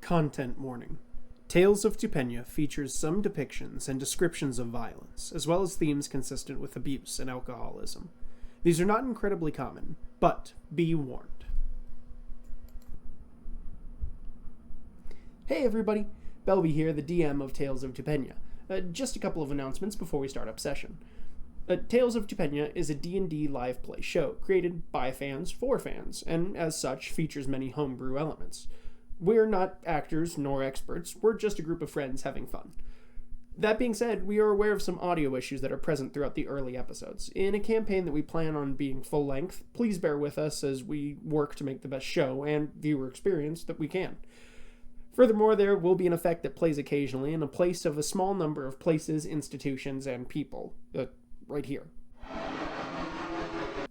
Content warning. Tales of Tupenia features some depictions and descriptions of violence, as well as themes consistent with abuse and alcoholism. These are not incredibly common, but be warned. Hey everybody, Belby here, the DM of Tales of Tupenia. Just a couple of announcements before we start up session. Tales of Tupenia is a D&D live play show created by fans for fans, and as such features many homebrew elements. We're not actors nor experts, we're just a group of friends having fun. That being said, we are aware of some audio issues that are present throughout the early episodes. In a campaign that we plan on being full length, please bear with us as we work to make the best show and viewer experience that we can. Furthermore, there will be an effect that plays occasionally in a place of a small number of places, institutions, and people. Right here.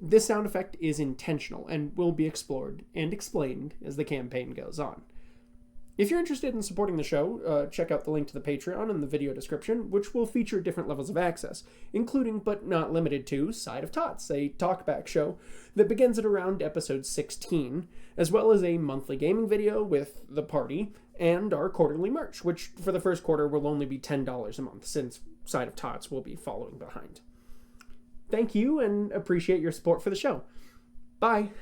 This sound effect is intentional and will be explored and explained as the campaign goes on. If you're interested in supporting the show, check out the link to the Patreon in the video description, which will feature different levels of access, including but not limited to Side of Tots, a talkback show that begins at around episode 16, as well as a monthly gaming video with the party, and our quarterly merch, which for the first quarter will only be $10 a month, since Side of Tots will be following behind. Thank you, and appreciate your support for the show. Bye!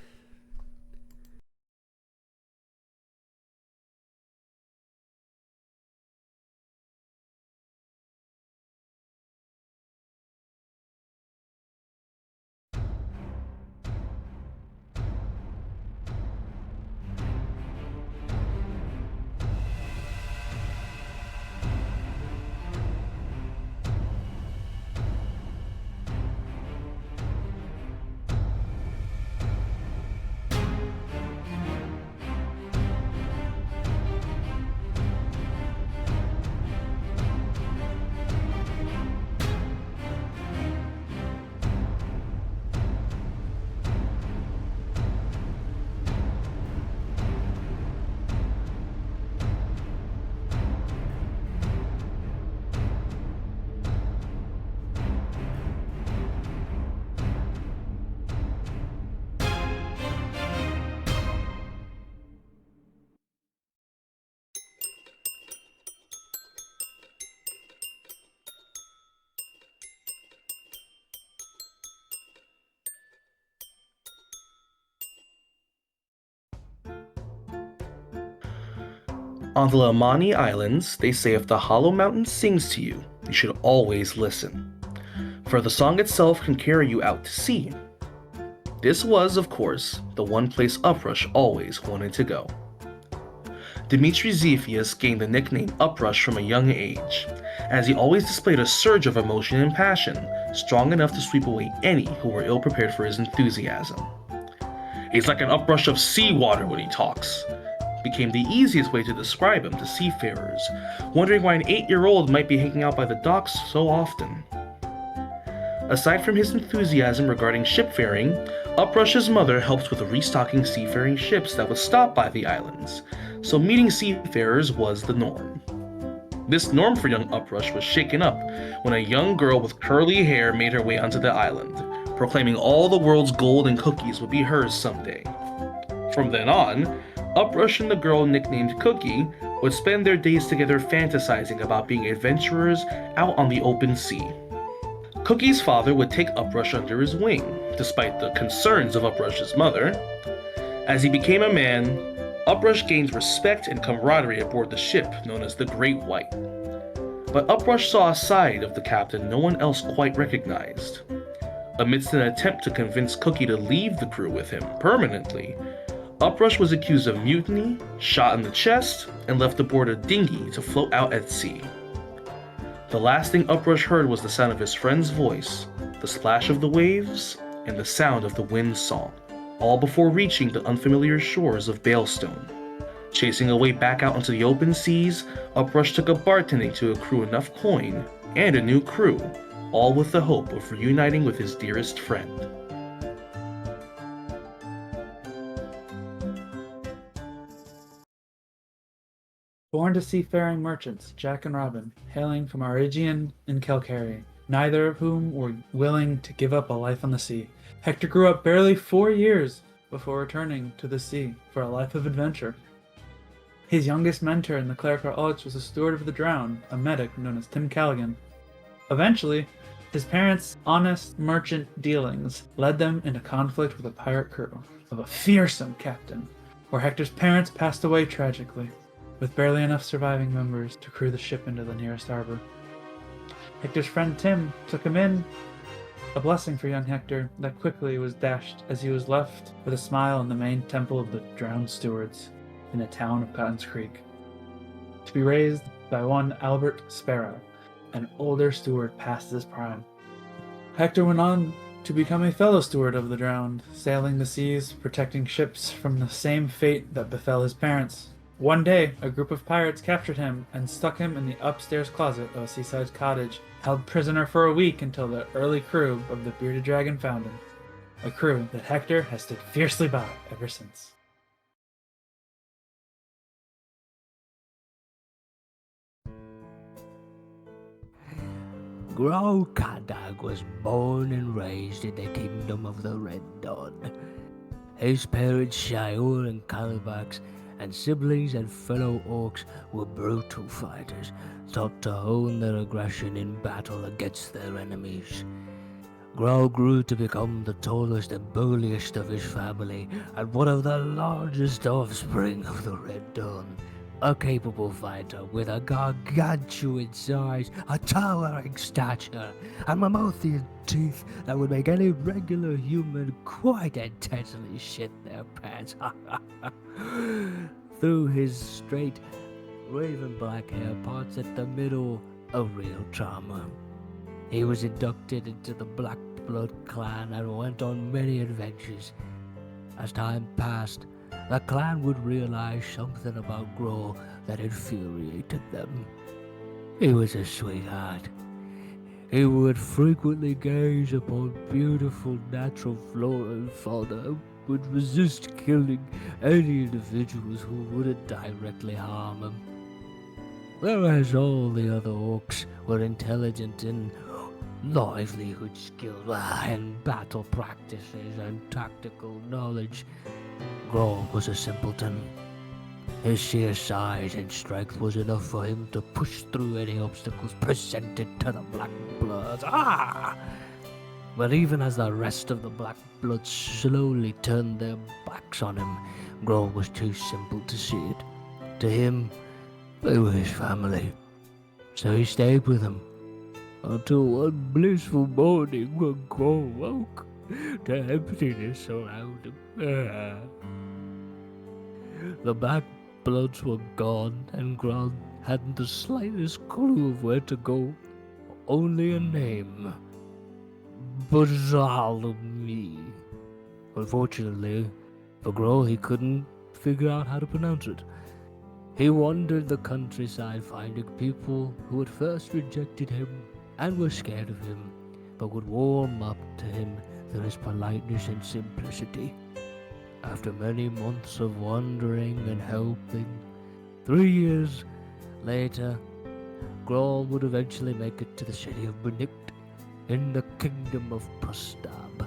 On the Lamani Islands, they say if the Hollow Mountain sings to you, you should always listen, for the song itself can carry you out to sea. This was, of course, the one place Uprush always wanted to go. Dimitri Zephius gained the nickname Uprush from a young age, as he always displayed a surge of emotion and passion, strong enough to sweep away any who were ill-prepared for his enthusiasm. He's like an uprush of seawater when he talks, became the easiest way to describe him to seafarers, wondering why an 8-year-old might be hanging out by the docks so often. Aside from his enthusiasm regarding shipfaring, Uprush's mother helped with restocking seafaring ships that would stop by the islands, so meeting seafarers was the norm. This norm for young Uprush was shaken up when a young girl with curly hair made her way onto the island, proclaiming all the world's gold and cookies would be hers someday. From then on, Uprush and the girl nicknamed Cookie would spend their days together fantasizing about being adventurers out on the open sea. Cookie's father would take Uprush under his wing, despite the concerns of Uprush's mother. As he became a man, Uprush gained respect and camaraderie aboard the ship known as the Great White. But Uprush saw a side of the captain no one else quite recognized. Amidst an attempt to convince Cookie to leave the crew with him permanently, Uprush was accused of mutiny, shot in the chest, and left aboard a dinghy to float out at sea. The last thing Uprush heard was the sound of his friend's voice, the splash of the waves, and the sound of the wind's song, all before reaching the unfamiliar shores of Balestone. Chasing a way back out into the open seas, Uprush took a bartending to accrue enough coin and a new crew, all with the hope of reuniting with his dearest friend. Born to seafaring merchants, Jack and Robin, hailing from Arigian and Calcary, neither of whom were willing to give up a life on the sea. Hector grew up barely 4 years before returning to the sea for a life of adventure. His youngest mentor in the clerical arts was a steward of the drowned, a medic known as Tim Callaghan. Eventually, his parents' honest merchant dealings led them into conflict with a pirate crew of a fearsome captain, where Hector's parents passed away tragically, with barely enough surviving members to crew the ship into the nearest harbor. Hector's friend Tim took him in, a blessing for young Hector that quickly was dashed as he was left with a smile in the main temple of the drowned stewards in the town of Cotton's Creek, to be raised by one Albert Sparrow, an older steward past his prime. Hector went on to become a fellow steward of the drowned, sailing the seas, protecting ships from the same fate that befell his parents. One day, a group of pirates captured him and stuck him in the upstairs closet of a seaside cottage, held prisoner for a week until the early crew of the Bearded Dragon found him, a crew that Hector has stood fiercely by ever since. Grow Kadag was born and raised in the kingdom of the Red Dawn. His parents, Shior and Calibax, and siblings and fellow orcs were brutal fighters, taught to hone their aggression in battle against their enemies. Grow grew to become the tallest and burliest of his family, and one of the largest offspring of the Red Dawn. A capable fighter with a gargantuan size, a towering stature, and mammothian teeth that would make any regular human quite intensely shit their pants. Through his straight, raven black hair parts at the middle, a real charmer. He was inducted into the Black Blood clan and went on many adventures. As time passed, the clan would realize something about Grow that infuriated them. He was a sweetheart. He would frequently gaze upon beautiful natural flora and fauna, would resist killing any individuals who wouldn't directly harm him. Whereas all the other orcs were intelligent and livelihood skills and battle practices and tactical knowledge, Grow was a simpleton. His sheer size and strength was enough for him to push through any obstacles presented to the Black Bloods. But even as the rest of the Black Bloods slowly turned their backs on him, Grow was too simple to see it. To him, they were his family. So he stayed with them, until one blissful morning when Grow woke to emptiness around him. The Black Bloods were gone, and Grow hadn't the slightest clue of where to go. Only a name. Bartholomew. Unfortunately, for Grow, he couldn't figure out how to pronounce it. He wandered the countryside finding people who at first rejected him and were scared of him, but would warm up to him through his politeness and simplicity. After many months of wandering and helping, 3 years later, Grow would eventually make it to the city of Benict in the kingdom of Pustab,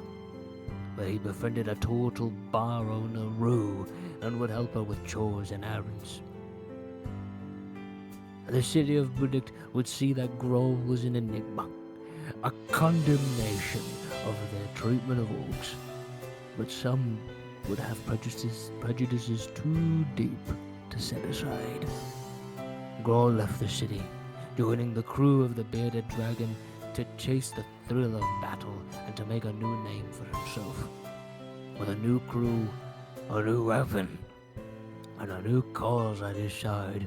where he befriended a total bar owner, Rue, and would help her with chores and errands. The city of Benict would see that Grow was an enigma, a condemnation of their treatment of orcs, but some would have prejudices too deep to set aside. Grow left the city, joining the crew of the Bearded Dragon to chase the thrill of battle and to make a new name for himself. With a new crew, a new weapon, and a new cause at his side,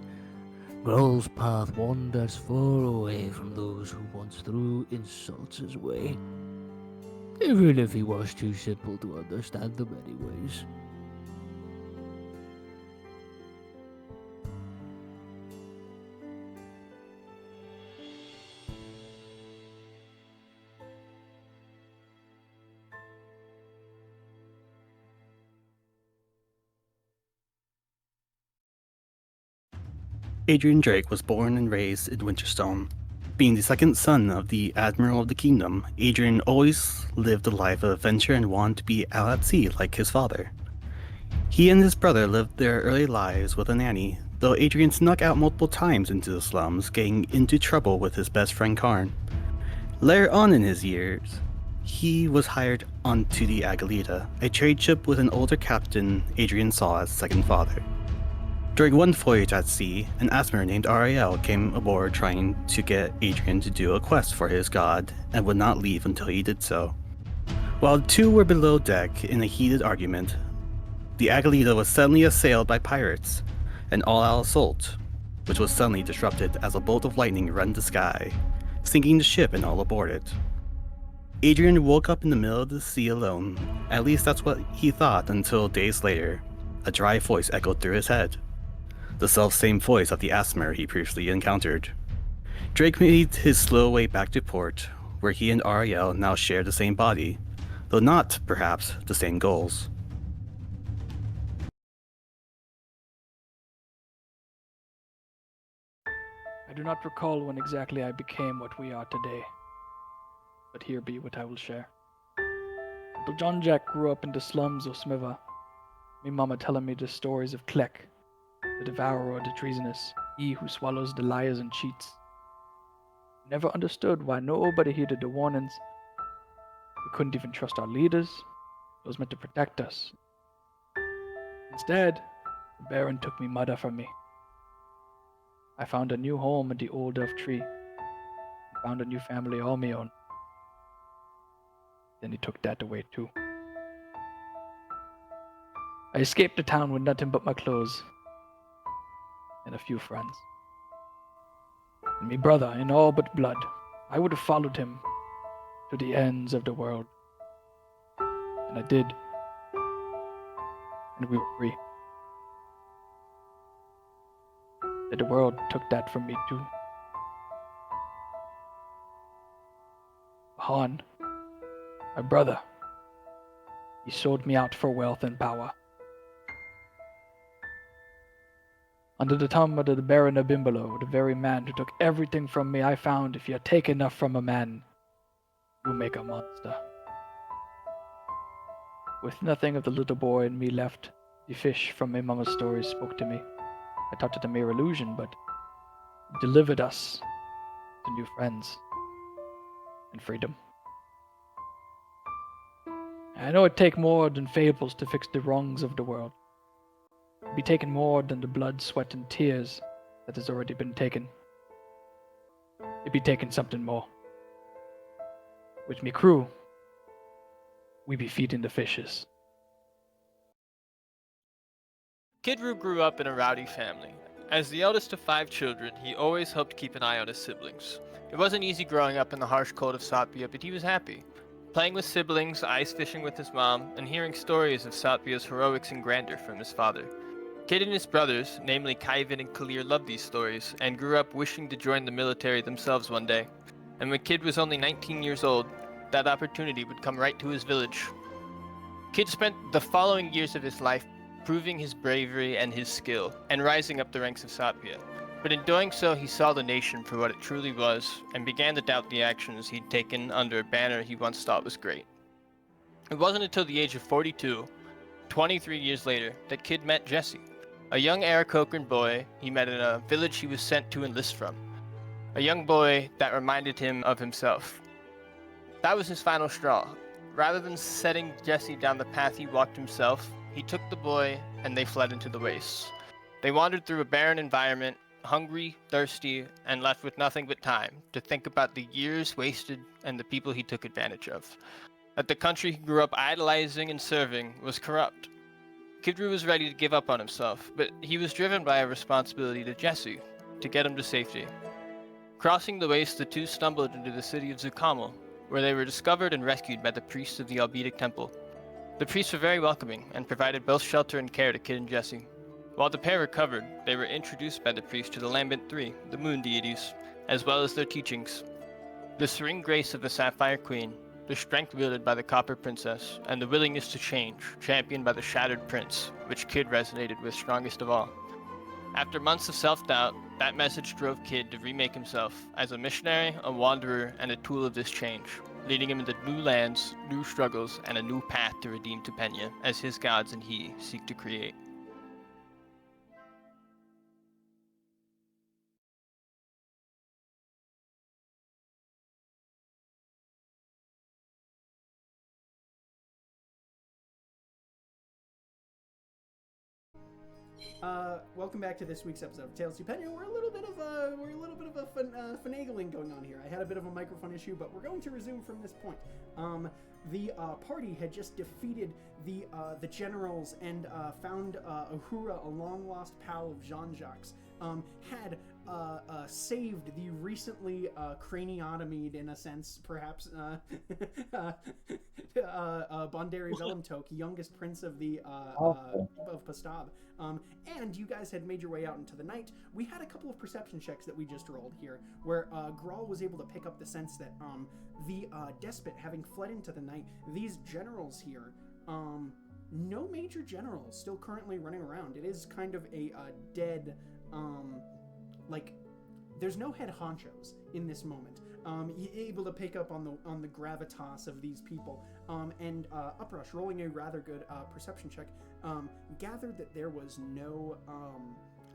Grow's path wanders far away from those who once threw insults his way, even if he was too simple to understand them anyways. Adrian Drake was born and raised in Winterstone. Being the second son of the Admiral of the Kingdom, Adrian always lived a life of adventure and wanted to be out at sea like his father. He and his brother lived their early lives with a nanny though Adrian snuck out multiple times into the slums, getting into trouble with his best friend Karn. Later on in his years, he was hired onto the Agalita, a trade ship with an older captain Adrian saw as second father. During one voyage at sea, an Asmer named Ariel came aboard trying to get Adrian to do a quest for his god, and would not leave until he did so. While the two were below deck in a heated argument, the Agalita was suddenly assailed by pirates, an all-out assault, which was suddenly disrupted as a bolt of lightning rent the sky, sinking the ship and all aboard it. Adrian woke up in the middle of the sea alone, at least that's what he thought, until days later, a dry voice echoed through his head. The self-same voice of the Asmer he previously encountered. Drake made his slow way back to port, where he and Ariel now share the same body, though not, perhaps, the same goals. I do not recall when exactly I became what we are today, but here be what I will share. Little John Jack grew up in the slums of Smiva, me mama telling me the stories of Klek, the devourer of the treasonous, he who swallows the liars and cheats. Never understood why nobody heeded the warnings. We couldn't even trust our leaders, those meant to protect us. Instead, the Baron took me mother from me. I found a new home in the old elf tree, and found a new family all my own. Then he took that away too. I escaped the town with nothing but my clothes, and a few friends. And me brother, in all but blood, I would have followed him to the ends of the world. And I did. And we were free. But the world took that from me too. Han, my brother, he sold me out for wealth and power. Under the thumb of the Baron of Bimbolo, the very man who took everything from me, I found if you take enough from a man, you make a monster. With nothing of the little boy in me left, the fish from my mama's stories spoke to me. I thought it a mere illusion, but it delivered us to new friends and freedom. I know it take more than fables to fix the wrongs of the world. It'd be taken more than the blood, sweat, and tears that has already been taken. It'd be taken something more. With me crew, we be feeding the fishes. Kidru grew up in a rowdy family. As the eldest of 5 children, he always hoped to keep an eye on his siblings. It wasn't easy growing up in the harsh cold of Satpia, but he was happy. Playing with siblings, ice fishing with his mom, and hearing stories of Satpia's heroics and grandeur from his father. Kid and his brothers, namely Kaivan and Kalir, loved these stories, and grew up wishing to join the military themselves one day. And when Kid was only 19 years old, that opportunity would come right to his village. Kid spent the following years of his life proving his bravery and his skill, and rising up the ranks of Satpia. But in doing so, he saw the nation for what it truly was, and began to doubt the actions he'd taken under a banner he once thought was great. It wasn't until the age of 42, 23 years later, that Kid met Jesse, a young Aarakocran boy he met in a village he was sent to enlist from. A young boy that reminded him of himself. That was his final straw. Rather than setting Jesse down the path he walked himself, he took the boy and they fled into the wastes. They wandered through a barren environment, hungry, thirsty, and left with nothing but time to think about the years wasted and the people he took advantage of. That the country he grew up idolizing and serving was corrupt. Kidru was ready to give up on himself, but he was driven by a responsibility to Jesse, to get him to safety. Crossing the waste, the two stumbled into the city of Zukamel, where they were discovered and rescued by the priests of the Albedic Temple. The priests were very welcoming and provided both shelter and care to Kid and Jesse. While the pair recovered, they were introduced by the priest to the Lambent Three, the moon deities, as well as their teachings. The serene grace of the Sapphire Queen, the strength wielded by the Copper Princess, and the willingness to change, championed by the Shattered Prince, which Kid resonated with strongest of all. After months of self-doubt, that message drove Kid to remake himself as a missionary, a wanderer, and a tool of this change, leading him into new lands, new struggles, and a new path to redeem Tupenia, as his gods and he seek to create. Welcome back to this week's episode of Tales of Tupenia. We're a little bit of finagling going on here. I had a bit of a microphone issue, but we're going to resume from this point. The party had just defeated the generals and found Uhura, a long-lost pal of Jean-Jacques. Had saved the recently craniotomied, in a sense, perhaps, Bondari Velimtok, youngest prince of the of Pastab. And you guys had made your way out into the night. We had a couple of perception checks that we just rolled here, where Grawl was able to pick up the sense that the despot, having fled into the night, these generals here, no major generals still currently running around. It is kind of a dead, there's no head honchos in this moment. Able to pick up on the gravitas of these people, and Uprush, rolling a rather good perception check, gathered that there was no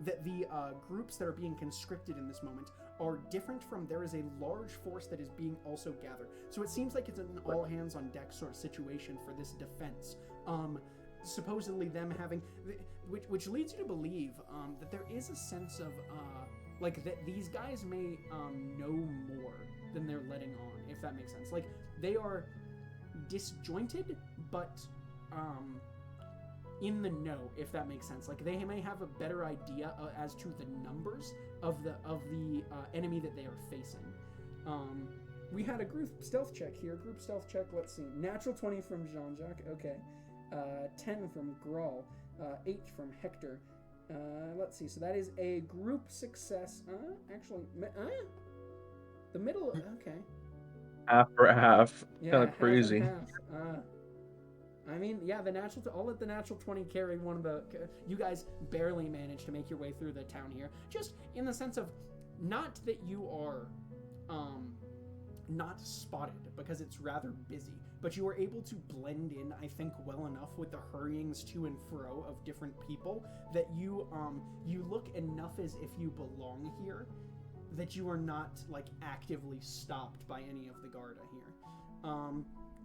that the groups that are being conscripted in this moment are different from. There is a large force that is being also gathered. So it seems like it's an all hands on deck sort of situation for this defense. Supposedly them having, which leads you to believe that there is a sense of that these guys may know more than they're letting on, if that makes sense. Like, they are disjointed, but in the know, if that makes sense. Like, they may have a better idea as to the numbers of the enemy that they are facing. We had a group stealth check here. Group stealth check, let's see. Natural 20 from Jean-Jacques, okay. 10 from Grawl, 8 from Hector. Let's see, so that is a group success. The middle, okay. Half for half. Yeah, Kind of crazy. I mean, yeah, I'll let the natural 20 carry one of the. You guys barely managed to make your way through the town here. Just in the sense of, not that you are, not spotted, because it's rather busy, but you are able to blend in, I think, well enough with the hurryings to and fro of different people that you look enough as if you belong here, that you are not actively stopped by any of the Garda here.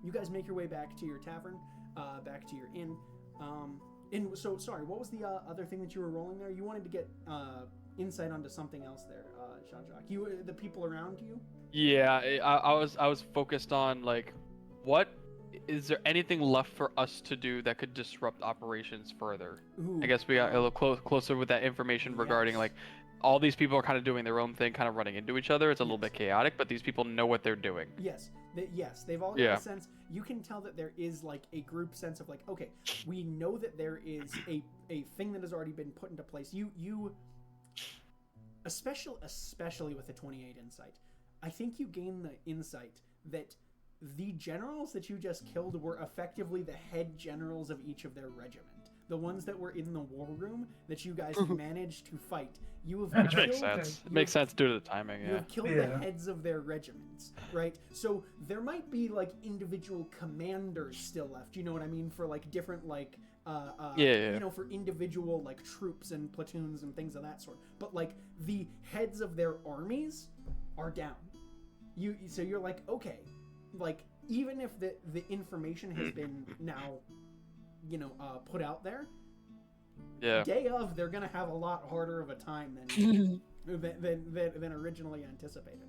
You guys make your way back to your tavern, back to your inn. And so, sorry, what was the other thing that you were rolling there? You wanted to get insight onto something else there, Jean-Jacques. The people around you? Yeah, I was focused on what is there anything left for us to do that could disrupt operations further? Ooh, I guess we got a little closer with that information regarding all these people are kind of doing their own thing, kind of running into each other. It's a little bit chaotic, but these people know what they're doing. Yes, they've all got a sense. You can tell that there is a group sense of okay, we know that there is a thing that has already been put into place. You especially with the 28 insight, I think you gain the insight that the generals that you just killed were effectively the head generals of each of their regiment. The ones that were in the war room that you guys managed to fight. You have Which makes sense. It makes sense due to the timing, You have killed the heads of their regiments, right? So there might be individual commanders still left. You know what I mean? For different for individual troops and platoons and things of that sort. But the heads of their armies are down. So you're okay, even if the information has been now put out there, day of, they're gonna have a lot harder of a time than originally anticipated.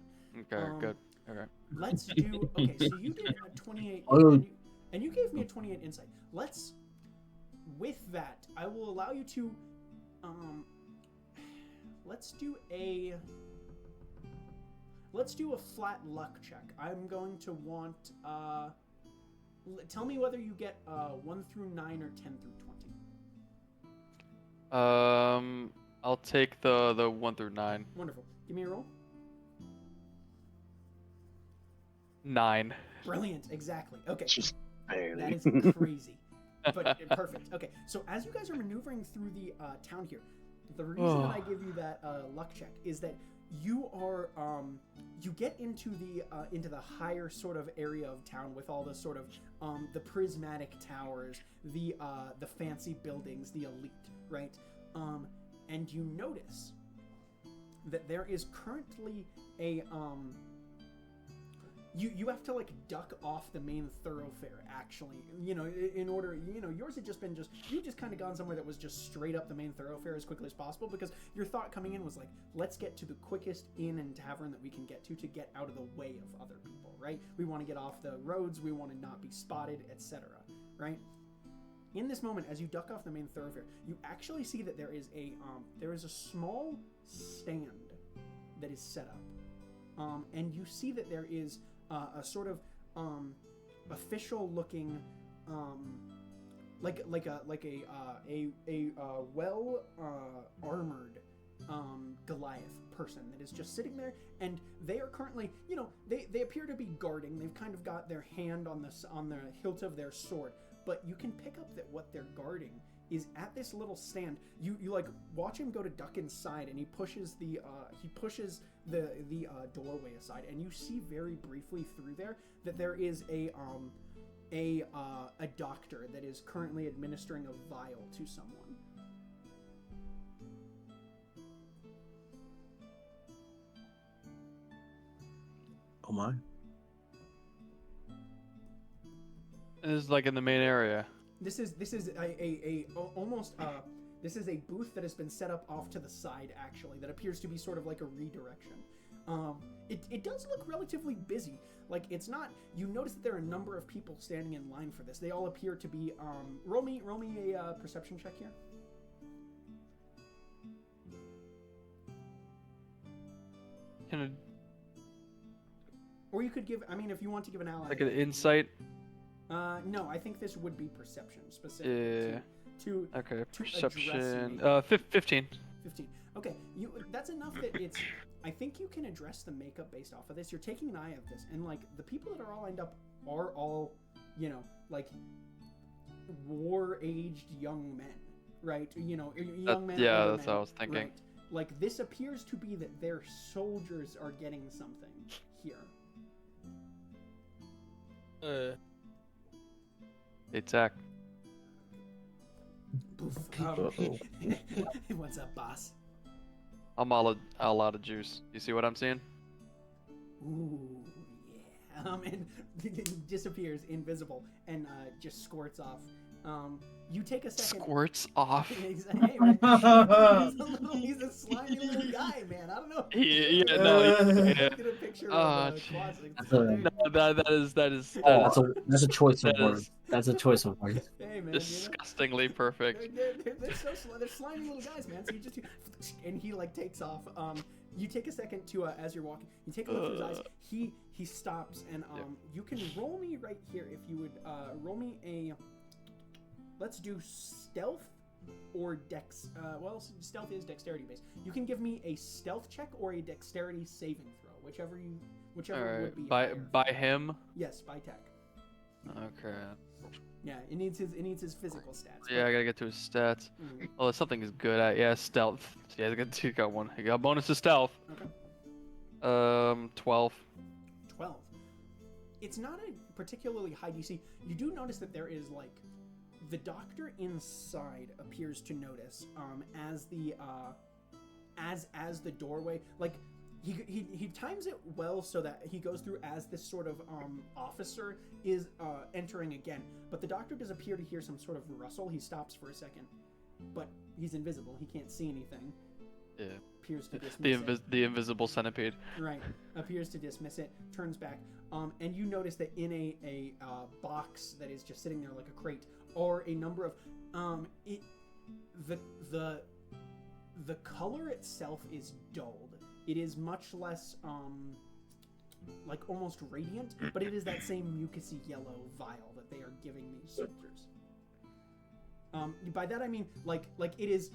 Okay, good. Okay. Let's do. Okay, so you did a 28, and you gave me a 28 insight. With that, I will allow you to. Let's do a flat luck check. I'm going to want. Tell me whether you get 1 through 9 or 10 through 20. I'll take the 1 through 9. Wonderful. Give me a roll. 9. Brilliant. Exactly. Okay. Just barely. That is crazy. But perfect. Okay. So as you guys are maneuvering through the town here, the reason that I give you that luck check is that you are you get into the higher sort of area of town with all the sort of the prismatic towers, the fancy buildings, the elite, right? And you notice that there is currently a you have to like duck off the main thoroughfare actually, in order, yours had just been you just kind of gone somewhere that was just straight up the main thoroughfare as quickly as possible, because your thought coming in was like, let's get to the quickest inn and tavern that we can get to get out of the way of other people, right? We want to get off the roads, we want to not be spotted, etc., right? In this moment, as you duck off the main thoroughfare, you actually see that there is a small stand that is set up, and you see that there is a sort of official-looking, like a well armored Goliath person that is just sitting there, and they are currently, they appear to be guarding. They've kind of got their hand on the hilt of their sword, but you can pick up that what they're guarding is at this little stand. You like watch him go to duck inside, and he pushes the doorway aside, and you see very briefly through there that there is a doctor that is currently administering a vial to someone. Oh my. This is like in the main area. This is this is a booth that has been set up off to the side, actually, that appears to be sort of like a redirection. It does look relatively busy. Like, it's not, you notice that there are a number of people standing in line for this. They all appear to be, roll me a perception check here. Or you could give, if you want to give an ally. Like an insight? No, I think this would be perception specifically. To okay, to perception. 15. 15. Okay, that's enough that it's. I think you can address the makeup based off of this. You're taking an eye of this, and like the people that are all lined up are all, like war-aged young men, right? Young men. Yeah, older that's men, what I was thinking. Right. Like this appears to be that their soldiers are getting something here. Hey, Zach. What's up, boss? I'm all out of juice. You see what I'm seeing? Ooh, yeah. And it disappears, invisible, and just squirts off. You take a second. Squirts off. Hey, he's a slimy little guy, man. I don't know. Yeah. Get a picture of that is. That's a choice of words. That's a choice of words. Hey, man, disgustingly perfect. They're slimy little guys, man. So you just and he like takes off. You take a second to as you're walking. You take a look through his eyes. He stops, and you can roll me right here if you would roll me a. Let's do stealth or dex. Well, stealth is dexterity based. You can give me a stealth check or a dexterity saving throw, whichever would be. By him? Yes, by tech. Okay. Yeah, it needs his physical stats. Yeah, I gotta get to his stats. Mm-hmm. Oh, that's something he's good at. Yeah, stealth. Yeah, he got one. He got bonus to stealth. Okay. 12. 12. It's not a particularly high DC. You do notice that there is like. The doctor inside appears to notice as the doorway, like he times it well so that he goes through as this sort of officer is entering again, but the doctor does appear to hear some sort of rustle. He stops for a second, but he's invisible. He can't see anything. Yeah. Appears to dismiss the invisible centipede. Right. Appears to dismiss it. Turns back. And you notice that in a box that is just sitting there like a crate, or a number of the color itself is dulled. It is much less like almost radiant, but it is that same mucousy yellow vial that they are giving these soldiers. By that I mean like it is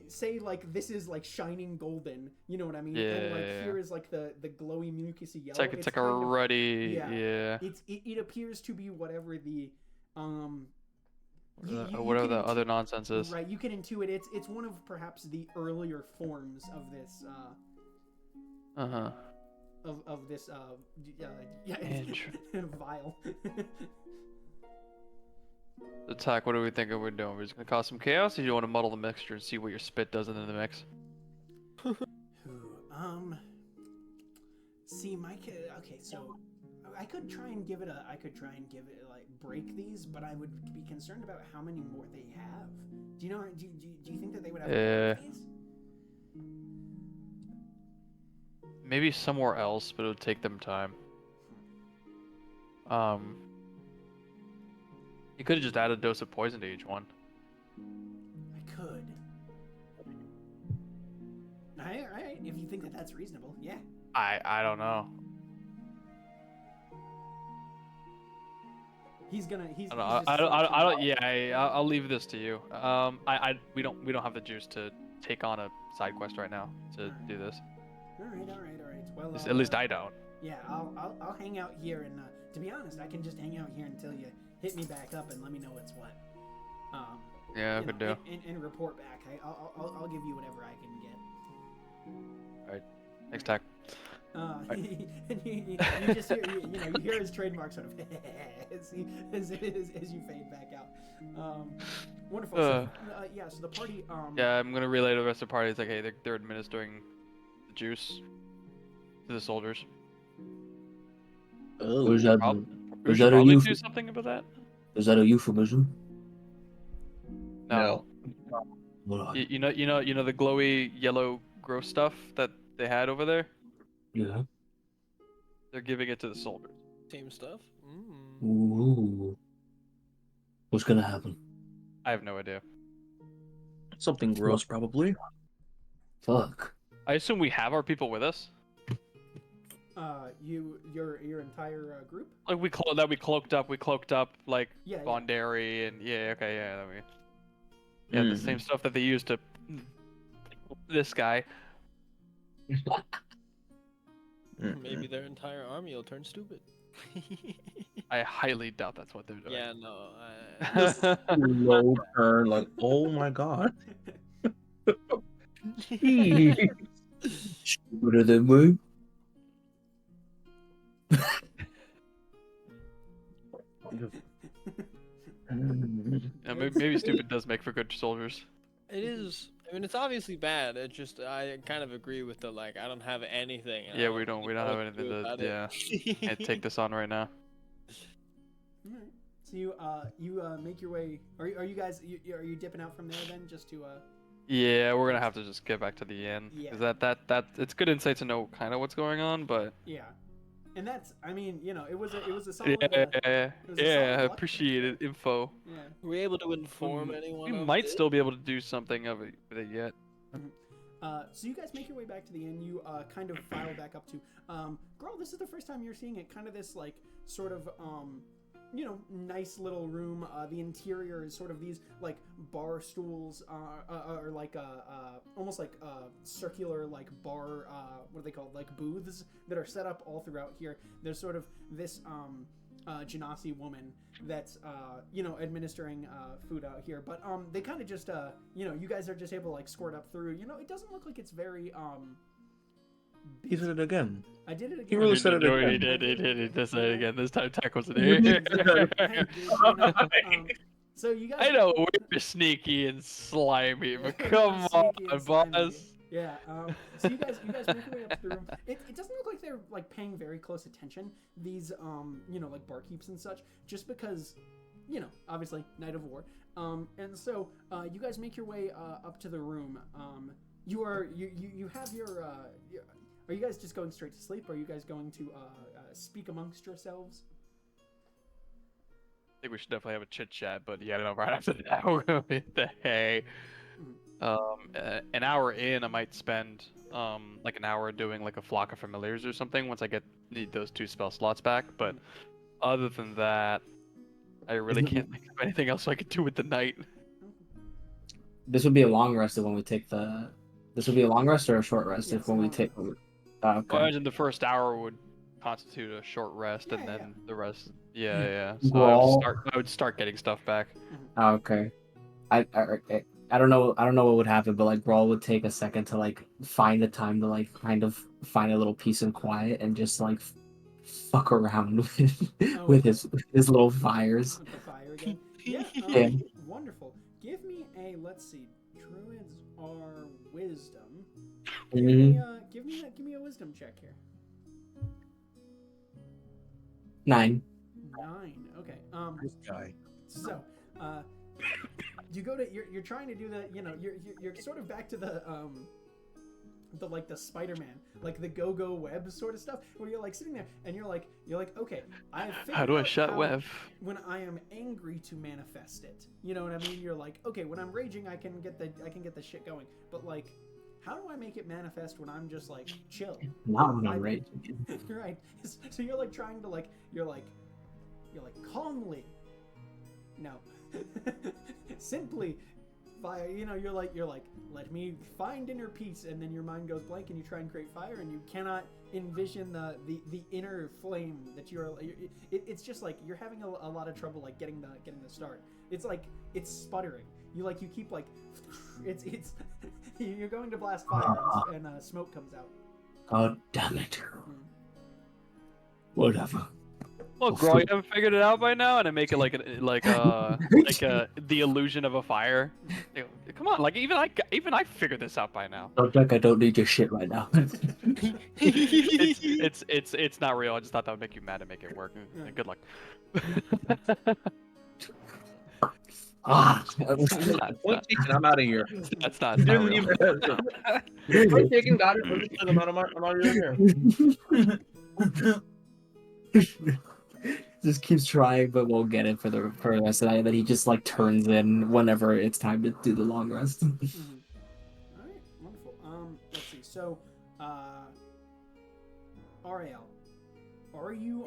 say like this is like shining golden, you know what I mean? Yeah. And like here is like the glowy mucousy yellow. It's like a ruddy. Yeah. It appears to be whatever the whatever the other nonsense is. Right, you can intuit it's one of perhaps the earlier forms of this of this vial. Attack, what do we think we're doing? We're just gonna cause some chaos, or do you want to muddle the mixture and see what your See, my kid. Okay, so I could try and give it like break these, but I would be concerned about how many more they have. Do you know? Do you think that they would have more of these? Maybe somewhere else, but it would take them time. You could have just added a dose of poison to each one. I could. All right, if you think that that's reasonable, yeah. I don't know. He's gonna. I'll leave this to you. We don't have the juice to take on a side quest right now to do this. All right. Well, At least I don't. Yeah, I'll hang out here, and to be honest, I can just hang out here until you hit me back up and let me know what's what. Yeah, good deal. And report back. I'll give you whatever I can get. All right. Thanks, Tack. You just hear, you hear his trademark sort of as you fade back out. Wonderful. So the party. Yeah, I'm gonna relay to the rest of the party. It's like, hey, they're administering the juice to the soldiers. Oh, We should probably do something about that. Is that a euphemism? No. You know the glowy yellow gross stuff that they had over there? Yeah. They're giving it to the soldiers. Same stuff? Ooh. What's gonna happen? I have no idea. Something gross, probably. Fuck. I assume we have our people with us. Your entire group? Like we cloaked up like Yeah. Bondary and the same stuff that they used to this guy. Maybe their entire army will turn stupid. I highly doubt that's what they're doing. Yeah, no. Low turn, like, oh my god. Shorter than me. Yeah, maybe stupid does make for good soldiers. It is. I mean, it's obviously bad. It just, I kind of agree with the I don't have anything. Yeah, we don't have anything to can't take this on right now. All right. So you make your way. Are you guys? Are you dipping out from there then, just to Yeah, we're gonna have to just get back to the inn. Yeah. Cause that it's good insight to know kind of what's going on, but. Yeah. And that's, I mean, it was a solid. Appreciated info. Yeah. Were we able to inform anyone? We might still be able to do something with it yet. So you guys make your way back to the inn. You kind of file back up to, girl. This is the first time you're seeing it. Kind of this sort of nice little room. The interior is sort of these bar stools, or almost like circular bar. What are they called? Booths that are set up all throughout here. There's sort of this Genasi woman that's administering food out here, but they kind of just you guys are just able to squirt up through. It doesn't look like it's very He said it again. I did it again. He really said it again. He did say it again. This time Tech wasn't here. So you guys. I know we're sneaky and slimy, but come on, boss. Yeah. So you guys make your way up to the room. It doesn't look like they're paying very close attention. These barkeeps and such, just because, obviously Night of War. And so you guys make your way up to the room. You have your. Are you guys just going straight to sleep? Or are you guys going to speak amongst yourselves? I think we should definitely have a chit chat, but yeah, I don't know. Right after that, we're gonna be the hay. An hour in, I might spend an hour doing a flock of familiars or something once I need those 2 spell slots back. But other than that, I really can't think of anything else I could do with the night. This would be a long rest when we take the. This would be a long rest or a short rest when we take. Okay. I imagine the first hour would constitute a short rest, and then the rest. Yeah. So I would start getting stuff back. Okay. I don't know what would happen, but Brawl would take a second to find a time to kind of find a little peace and quiet and just fuck around with his little fires. With the fire again? Yeah. Yeah. Wonderful. Give me a, let's see, druids are wisdom. Give me a wisdom check here. 9. 9. Okay. This guy. So, you go to you're trying to do the you're sort of back to the like the Spider-Man, like the go-go web sort of stuff, where you're like sitting there and you're like okay, I have figured How do I out shut how web? when I am angry to manifest it. You know what I mean? You're like, okay, when I'm raging, I can get the shit going, but like, how do I make it manifest when I'm just like chill? Not when I'm raging. Right. So you're like trying to like you're like calmly. No. Simply fire, you're like let me find inner peace, and then your mind goes blank and you try and create fire and you cannot envision the inner flame that it's just like you're having a lot of trouble like getting the start. It's like it's sputtering. You keep like it's you're going to blast fire and smoke comes out. God damn it. Whatever. Look, bro, you haven't figured it out by now, and I make it like the illusion of a fire. Come on, like even I figured this out by now. Don't think I don't need your shit right now. It's not real. I just thought that would make you mad and make it work. Good luck. Point taken, I'm out of here. That's not real. Point taken, got it. I'm out of here. Just keeps trying, but won't get it for the rest of the night. And then he just like turns in whenever it's time to do the long rest. All right, wonderful. Let's see. So, Ariel, are you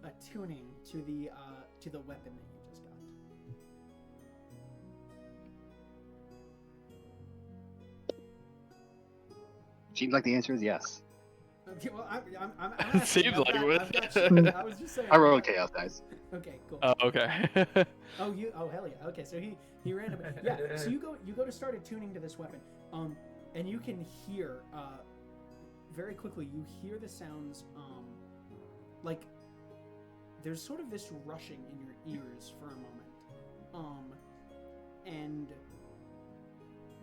attuning to the weapon that you just got? Seems like the answer is yes. Okay, well, I'm It seems like it would. I was just saying. I rolled chaos dice. Okay, cool. Oh, okay. Oh, hell yeah. Okay, so he ran. Yeah. So you go to start attuning to this weapon. And you can hear very quickly. You hear the sounds. Like there's sort of this rushing in your ears for a moment. And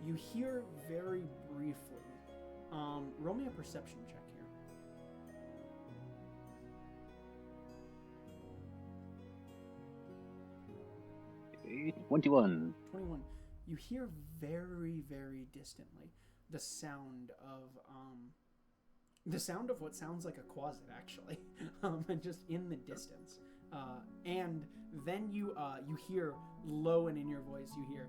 you hear very briefly. Roll me a perception check here. 21. 21. You hear very, very distantly the sound of what sounds like a closet, actually, just in the distance. And then you hear low and in your voice, you hear,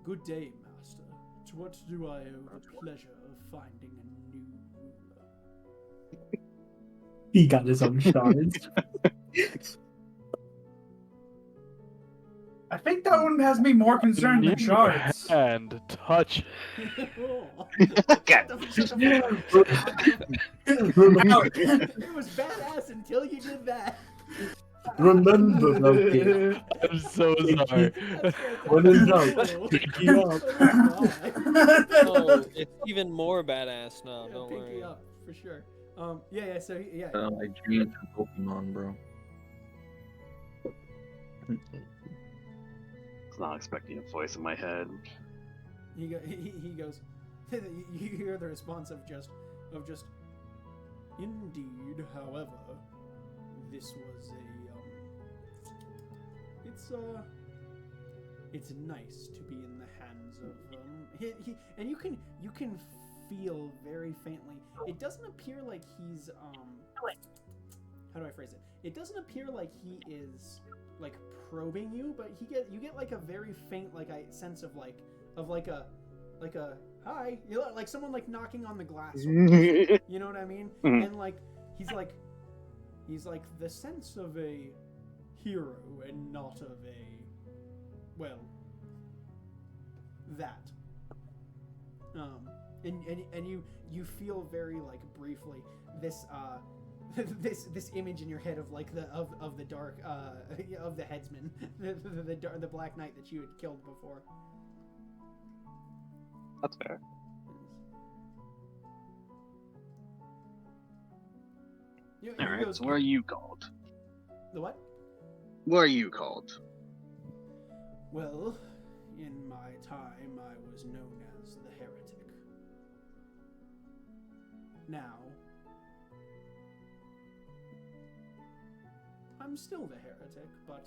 "Good day, master. To what do I owe the pleasure of finding a new ruler?" He got his own shards. I think that one has me more concerned than shards. And touch. It was badass until you did that. Remember, Loki. I'm so sorry. What is up? Pinky up. Oh, it's even more badass now. Yeah, Don't pinky worry. up for sure. Yeah. So yeah. I dreamed of Pokemon, bro. I was not expecting a voice in my head. He goes. You hear the response of just. Indeed, however, this was it's nice to be in the hands of and you can feel very faintly. It doesn't appear like he's how do I phrase it? It doesn't appear like he is like probing you, but you get like a very faint like sense of like a hi, like someone like knocking on the glass. You know what I mean? Mm-hmm. And like he's like the sense of a hero and not of a that. And you feel very like briefly this this image in your head of like the dark of the headsman, the Black Knight that you had killed before. That's fair. Alright, so where are you called? The what? Where are you called? Well, in my time, I was known as the Heretic. Now, I'm still the heretic, but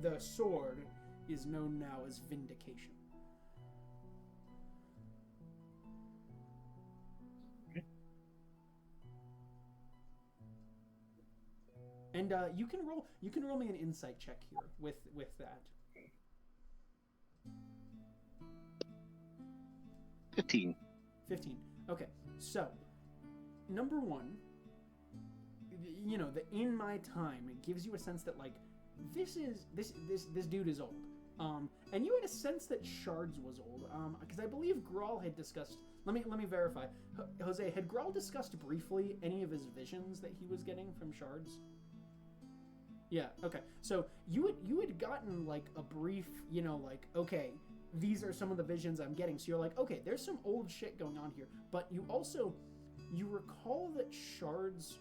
the sword is known now as Vindication. And you can roll me an insight check here with that. 15. 15. Okay. So, number one, you know, in my time, it gives you a sense that like this dude is old. And you had a sense that Shards was old. Because I believe Grawl had discussed. Let me verify. Jose, had Grawl discussed briefly any of his visions that he was getting from Shards? Yeah, okay. So you had gotten like a brief, you know, like, okay, these are some of the visions I'm getting. So you're like, okay, there's some old shit going on here. But you recall that Shards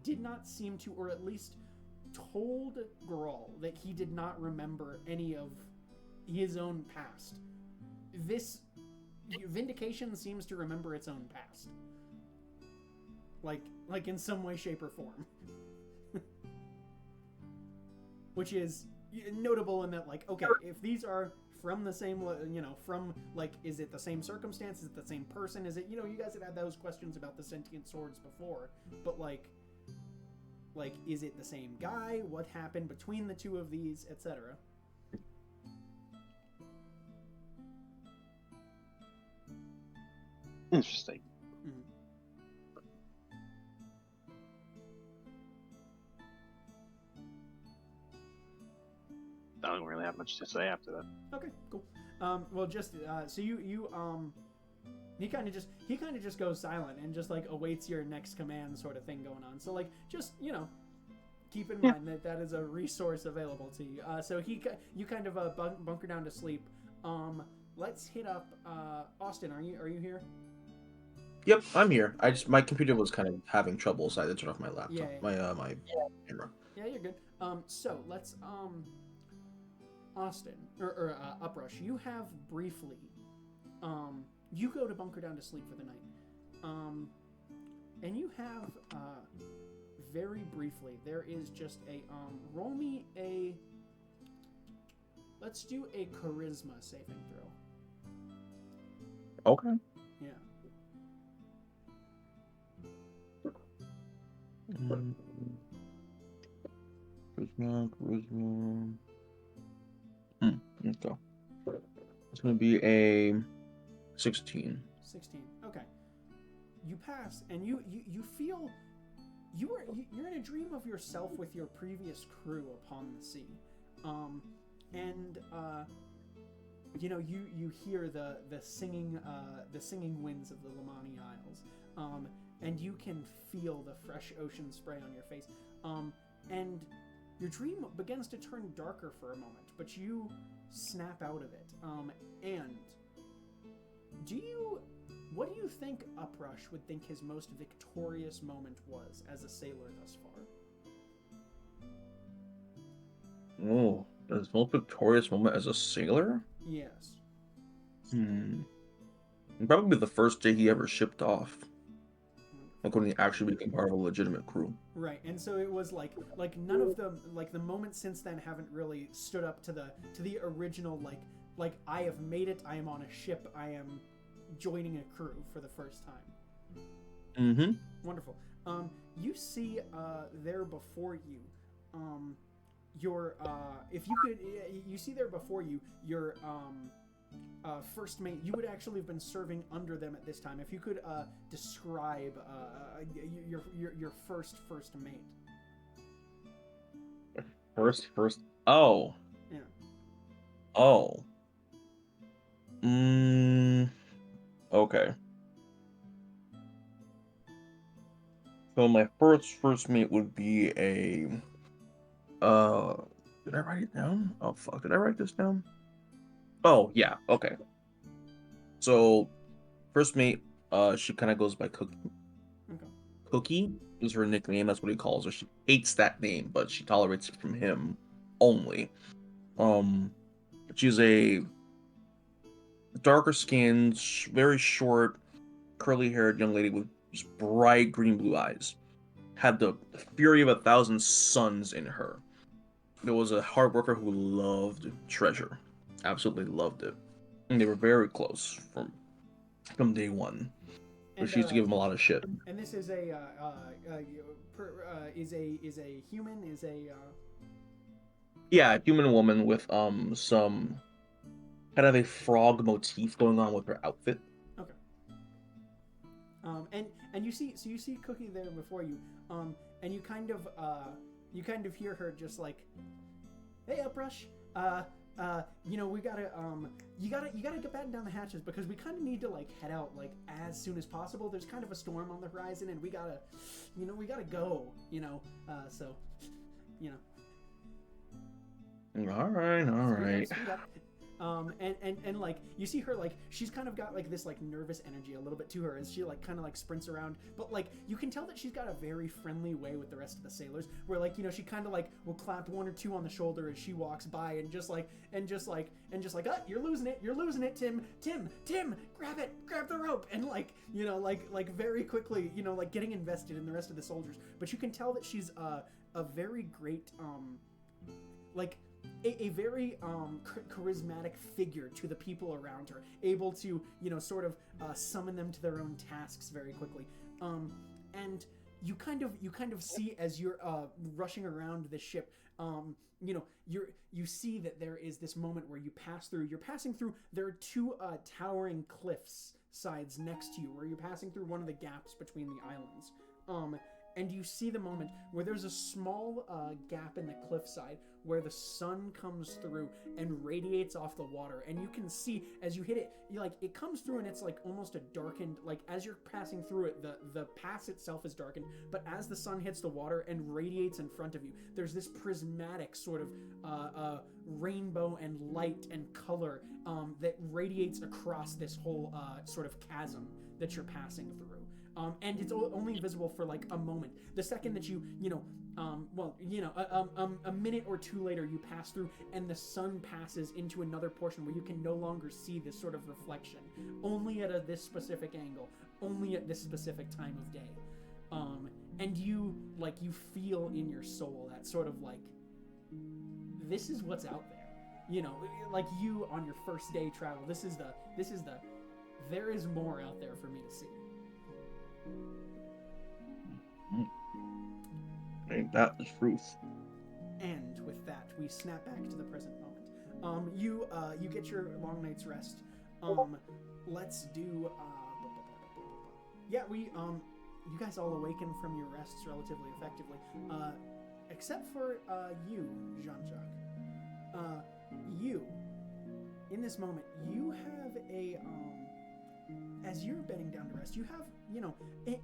did not seem to, or at least told Grawl that he did not remember any of his own past. This Vindication seems to remember its own past. Like in some way, shape, or form. Which is notable in that, like, okay, if these are from the same, you know, from, like, is it the same circumstance? Is it the same person? Is it, you know, you guys have had those questions about the sentient swords before, but, like, is it the same guy? What happened between the two of these, etc.? Interesting. I don't really have much to say after that. Okay, cool. Well, just so he kind of just goes silent and just like awaits your next command sort of thing going on. So like just, you know, keep in mind that is a resource available to you. So you kind of bunker down to sleep. Let's hit up Austin. Are you here? Yep, I'm here. My computer was kind of having trouble, so I had to turn off my laptop. Yeah. My camera. Yeah, you're good. So let's Austin or Uprush. You have briefly. You go to bunker down to sleep for the night. And you have very briefly. There is just a roll me a. Let's do a charisma saving throw. Okay. Yeah. Charisma. Okay. It's gonna be a 16. 16. Okay. You pass, and you feel you're in a dream of yourself with your previous crew upon the sea, and you know you hear the singing winds of the Lamani Isles, and you can feel the fresh ocean spray on your face, and your dream begins to turn darker for a moment, but you snap out of it, and what do you think Uprush would think his most victorious moment was as a sailor thus far? Oh, his most victorious moment as a sailor? Yes. Probably the first day he ever shipped off. Like when he actually became part of a legitimate crew. Right, and so it was like none of them, like the moments since then haven't really stood up to the original like I have made it, I am on a ship, I am joining a crew for the first time. Mm-hmm. Wonderful. You see there before you, your if you could, you see there before you your first mate. You would actually have been serving under them at this time. If you could describe your first mate. First. Oh. Yeah. Oh. Okay. So my first mate would be a. Did I write it down? Oh fuck! Did I write this down? Oh yeah. Okay. So, first mate, she kind of goes by Cookie. Okay. Cookie is her nickname. That's what he calls her. She hates that name, but she tolerates it from him only. She's a darker skinned, very short, curly haired young lady with just bright green blue eyes. had the fury of 1,000 suns in her. There was a hard worker who loved treasure, absolutely loved it, and they were very close from day one. But she used to give him a lot of shit. And this is a human, Yeah, a human woman with some kind of a frog motif going on with her outfit. Okay. And you see Cookie there before you, and you kind of hear her just like, "Hey, Uprush, we gotta you gotta get batten down the hatches because we kind of need to like head out like as soon as possible. There's kind of a storm on the horizon, and we gotta go. So, All right. Speed up. And like you see her like she's kind of got like this like nervous energy a little bit to her as she like kind of like sprints around, but like you can tell that she's got a very friendly way with the rest of the sailors where like she kind of like will clap one or two on the shoulder as she walks by and just like you're losing it Tim, grab the rope, and like very quickly like getting invested in the rest of the soldiers. But you can tell that she's a very great a very charismatic figure to the people around her, able to sort of summon them to their own tasks very quickly. And you kind of see as you're rushing around the ship, you see that there is this moment where you pass through. You're passing through. There are two towering cliffs sides next to you, where you're passing through one of the gaps between the islands. And you see the moment where there's a small gap in the cliffside where the sun comes through and radiates off the water, and you can see as you hit it, it comes through and it's like almost a darkened, like as you're passing through it, the pass itself is darkened, but as the sun hits the water and radiates in front of you, there's this prismatic sort of rainbow and light and color that radiates across this whole sort of chasm that you're passing through. And it's only visible for like a moment. The second that a minute or two later you pass through and the sun passes into another portion where you can no longer see this sort of reflection. Only at this specific angle, only at this specific time of day. And you feel in your soul that sort of like, this is what's out there. Like you on your first day travel, this is the there is more out there for me to see. Ain't that the truth? And with that, we snap back to the present moment. You get your long night's rest. Let's do. You guys all awaken from your rests relatively effectively, except for you, Jean-Jacques. In this moment, you have as you're bedding down to rest, you have,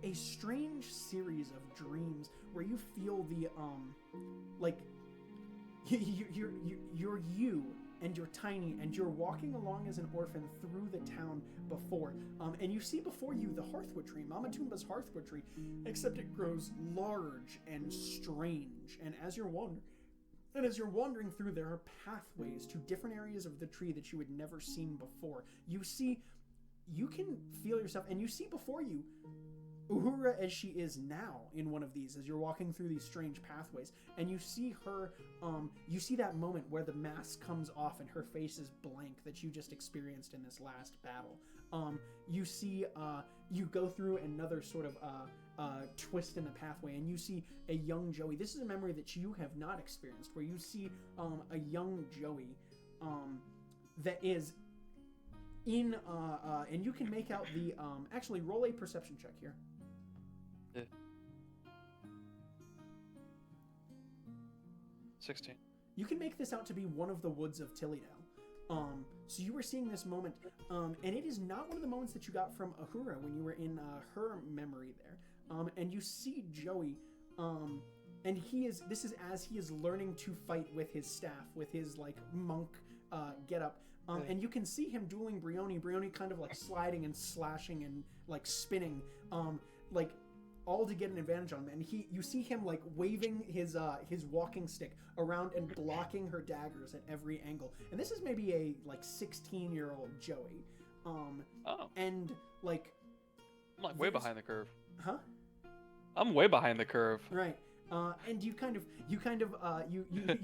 a strange series of dreams where you feel the, you're you, and you're tiny, and you're walking along as an orphan through the town before, and you see before you the hearthwood tree, Mama Toomba's hearthwood tree, except it grows large and strange, and as you're wandering through, there are pathways to different areas of the tree that you had never seen before. You can feel yourself, and you see before you Uhura as she is now in one of these, as you're walking through these strange pathways, and you see her, you see that moment where the mask comes off and her face is blank that you just experienced in this last battle. You see, you go through another sort of twist in the pathway, and you see a young Joey. This is a memory that you have not experienced, where you see a young Joey that is in and you can make out the actually roll a perception check here. Yeah. 16. You can make this out to be one of the woods of Tillydale. So you were seeing this moment, and it is not one of the moments that you got from Ahura when you were in her memory there. And you see Joey, and this is as he is learning to fight with his staff, with his like monk getup. And you can see him dueling Brioni kind of like sliding and slashing and like spinning, like all to get an advantage on him. And you see him like waving his walking stick around and blocking her daggers at every angle. And this is maybe a like 16-year-old Joey. Oh. And like I'm like way behind the curve. Huh? I'm way behind the curve. Right. And you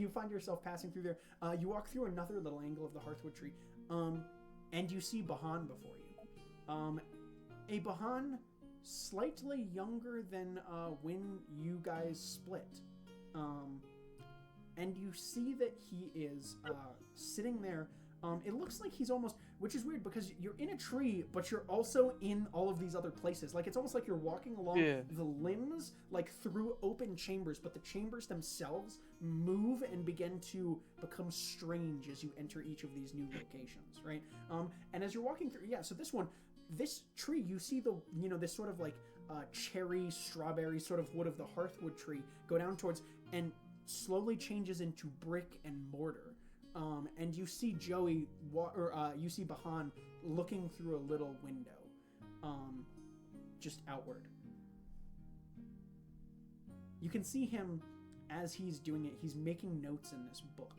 find yourself passing through there. You walk through another little angle of the hearthwood tree, and you see Bahan before you. A Bahan slightly younger than when you guys split. And you see that he is sitting there. It looks like he's almost, which is weird because you're in a tree, but you're also in all of these other places. Like it's almost like you're walking along the limbs, like through open chambers, but the chambers themselves move and begin to become strange as you enter each of these new locations, right? And as you're walking through, so this tree, you see this sort of like cherry, strawberry sort of wood of the hearthwood tree go down towards and slowly changes into brick and mortar. And you see you see Bahan looking through a little window, just outward. You can see him as he's doing it. He's making notes in this book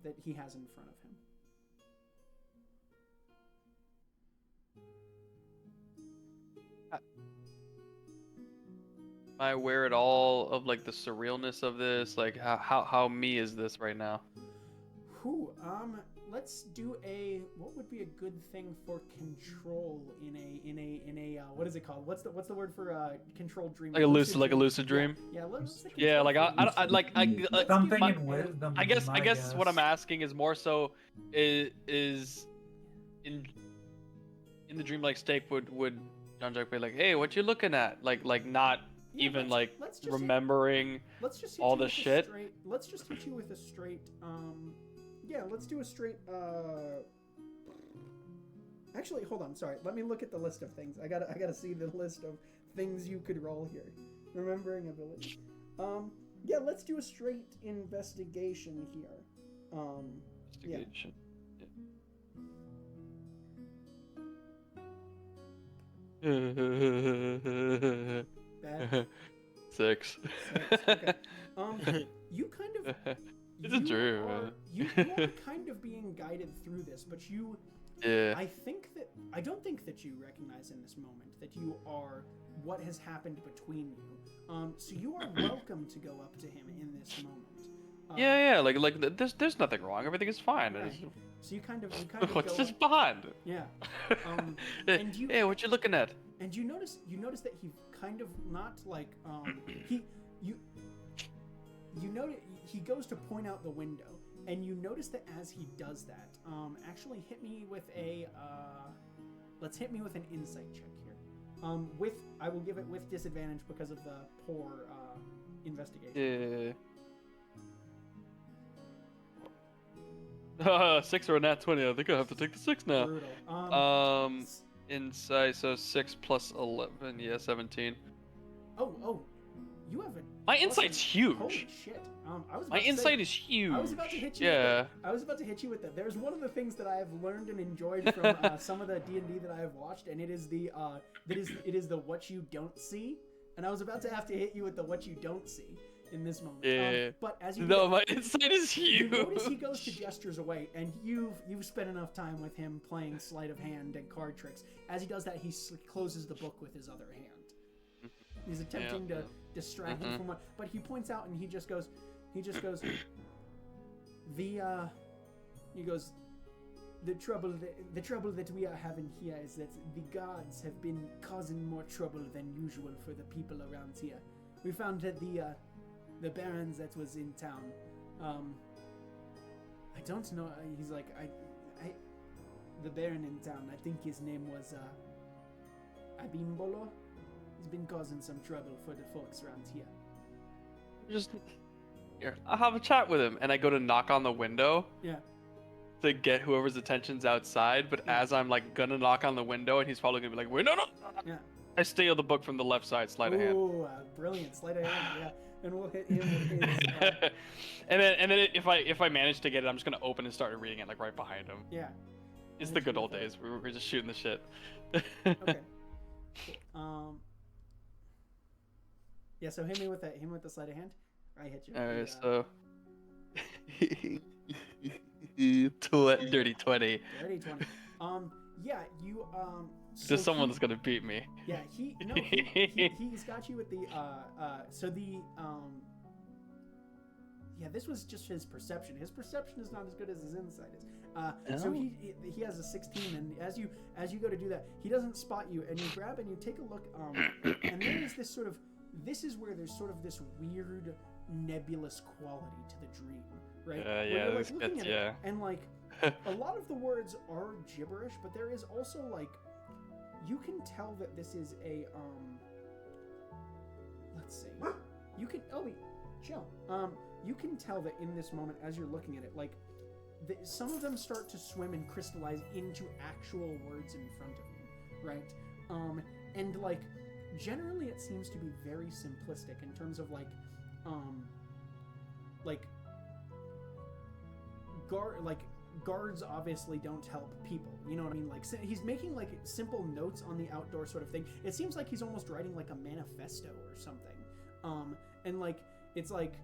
that he has in front of him. Am I aware at all of like the surrealness of this? Like how me is this right now? Let's do what would be a good thing for control in a what is it called? What's the word for controlled dream? Like a lucid dream. Yeah, let's like I something in wisdom. I guess what I'm asking is more so is in the dreamlike state would John Jack be like, hey, what you looking at? Like not even let's just remembering all the shit. Let's just hit you with a straight let's do a straight actually, hold on, sorry. Let me look at the list of things. I gotta see the list of things you could roll here. Remembering ability. Let's do a straight investigation here. Investigation. Yeah. Bad. 6. Okay. You kind of it's a dream, man. You are kind of being guided through this, but I don't think that you recognize in this moment that you are what has happened between you. So you are welcome to go up to him in this moment. Like there's nothing wrong. Everything is fine. Right. So you kind of what's go this up, bond? Yeah. Hey, what you looking at? And you notice that he kind of not like you notice he goes to point out the window, and you notice that as he does that, actually hit me with an insight check here. I will give it with disadvantage because of the poor investigation. Yeah. 6 or a nat 20. I think I have to take the 6 now. Brutal. Insight, so 6 plus 11, 17. Oh. You have my insight's huge. Holy shit! My insight is huge. I was about to hit you. I was about to hit you with that. There's one of the things that I have learned and enjoyed from some of the D&D that I have watched, and it is the what you don't see. And I was about to have to hit you with the what you don't see in this moment. Yeah. But as you my insight is huge. You notice he goes to gestures away, and you've spent enough time with him playing sleight of hand and card tricks. As he does that, he closes the book with his other hand. He's attempting to distract him from what, but he points out and he just goes, the trouble that we are having here is that the gods have been causing more trouble than usual for the people around here. We found that the barons that was in town, I don't know, he's like, the baron in town, I think his name was Abimbolo. He's been causing some trouble for the folks around here. Just here, I'll have a chat with him, and I go to knock on the window. Yeah. To get whoever's attention's outside, but as I'm like gonna knock on the window, and he's probably gonna be like, "Wait, no!" Yeah. I steal the book from the left side, sleight of hand. Ooh, brilliant sleight of hand. Yeah, and we'll hit him with his. and then if I manage to get it, I'm just gonna open and start reading it like right behind him. Yeah. It's the good old days. We're just shooting the shit. Okay. Yeah, so hit me with the sleight of hand. I hit you. Alright, so dirty 20. Dirty 20. Yeah, you so There's someone that's gonna beat me. Yeah, he's got you at the yeah, this was just his perception. His perception is not as good as his insight is. So he has a 16, and as you go to do that, he doesn't spot you, and you grab and you take a look, and there is this sort of, this is where there's sort of this weird nebulous quality to the dream, right? Yeah, like this gets, yeah. And like a lot of the words are gibberish, but there is also like, you can tell that this is a let's see, you can chill. You can tell that in this moment, as you're looking at it, like some of them start to swim and crystallize into actual words in front of you, right? And like generally it seems to be very simplistic in terms of like guards obviously don't help people, you know what I mean? Like he's making like simple notes on the outdoor sort of thing. It seems like he's almost writing like a manifesto or something. And like it's like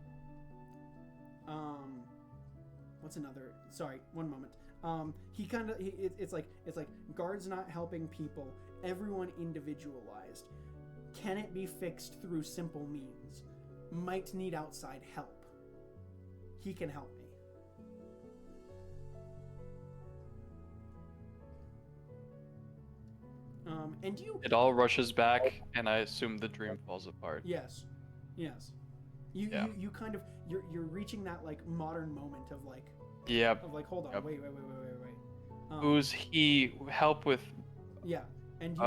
what's another, sorry, one moment. It's like guards not helping people, everyone individualized. Can it be fixed through simple means? Might need outside help. He can help me. And you... It all rushes back, and I assume the dream falls apart. Yes. You kind of, you're reaching that like modern moment of like... Yep. Of like, hold on, Yep. wait. Who's he help with? Yeah, and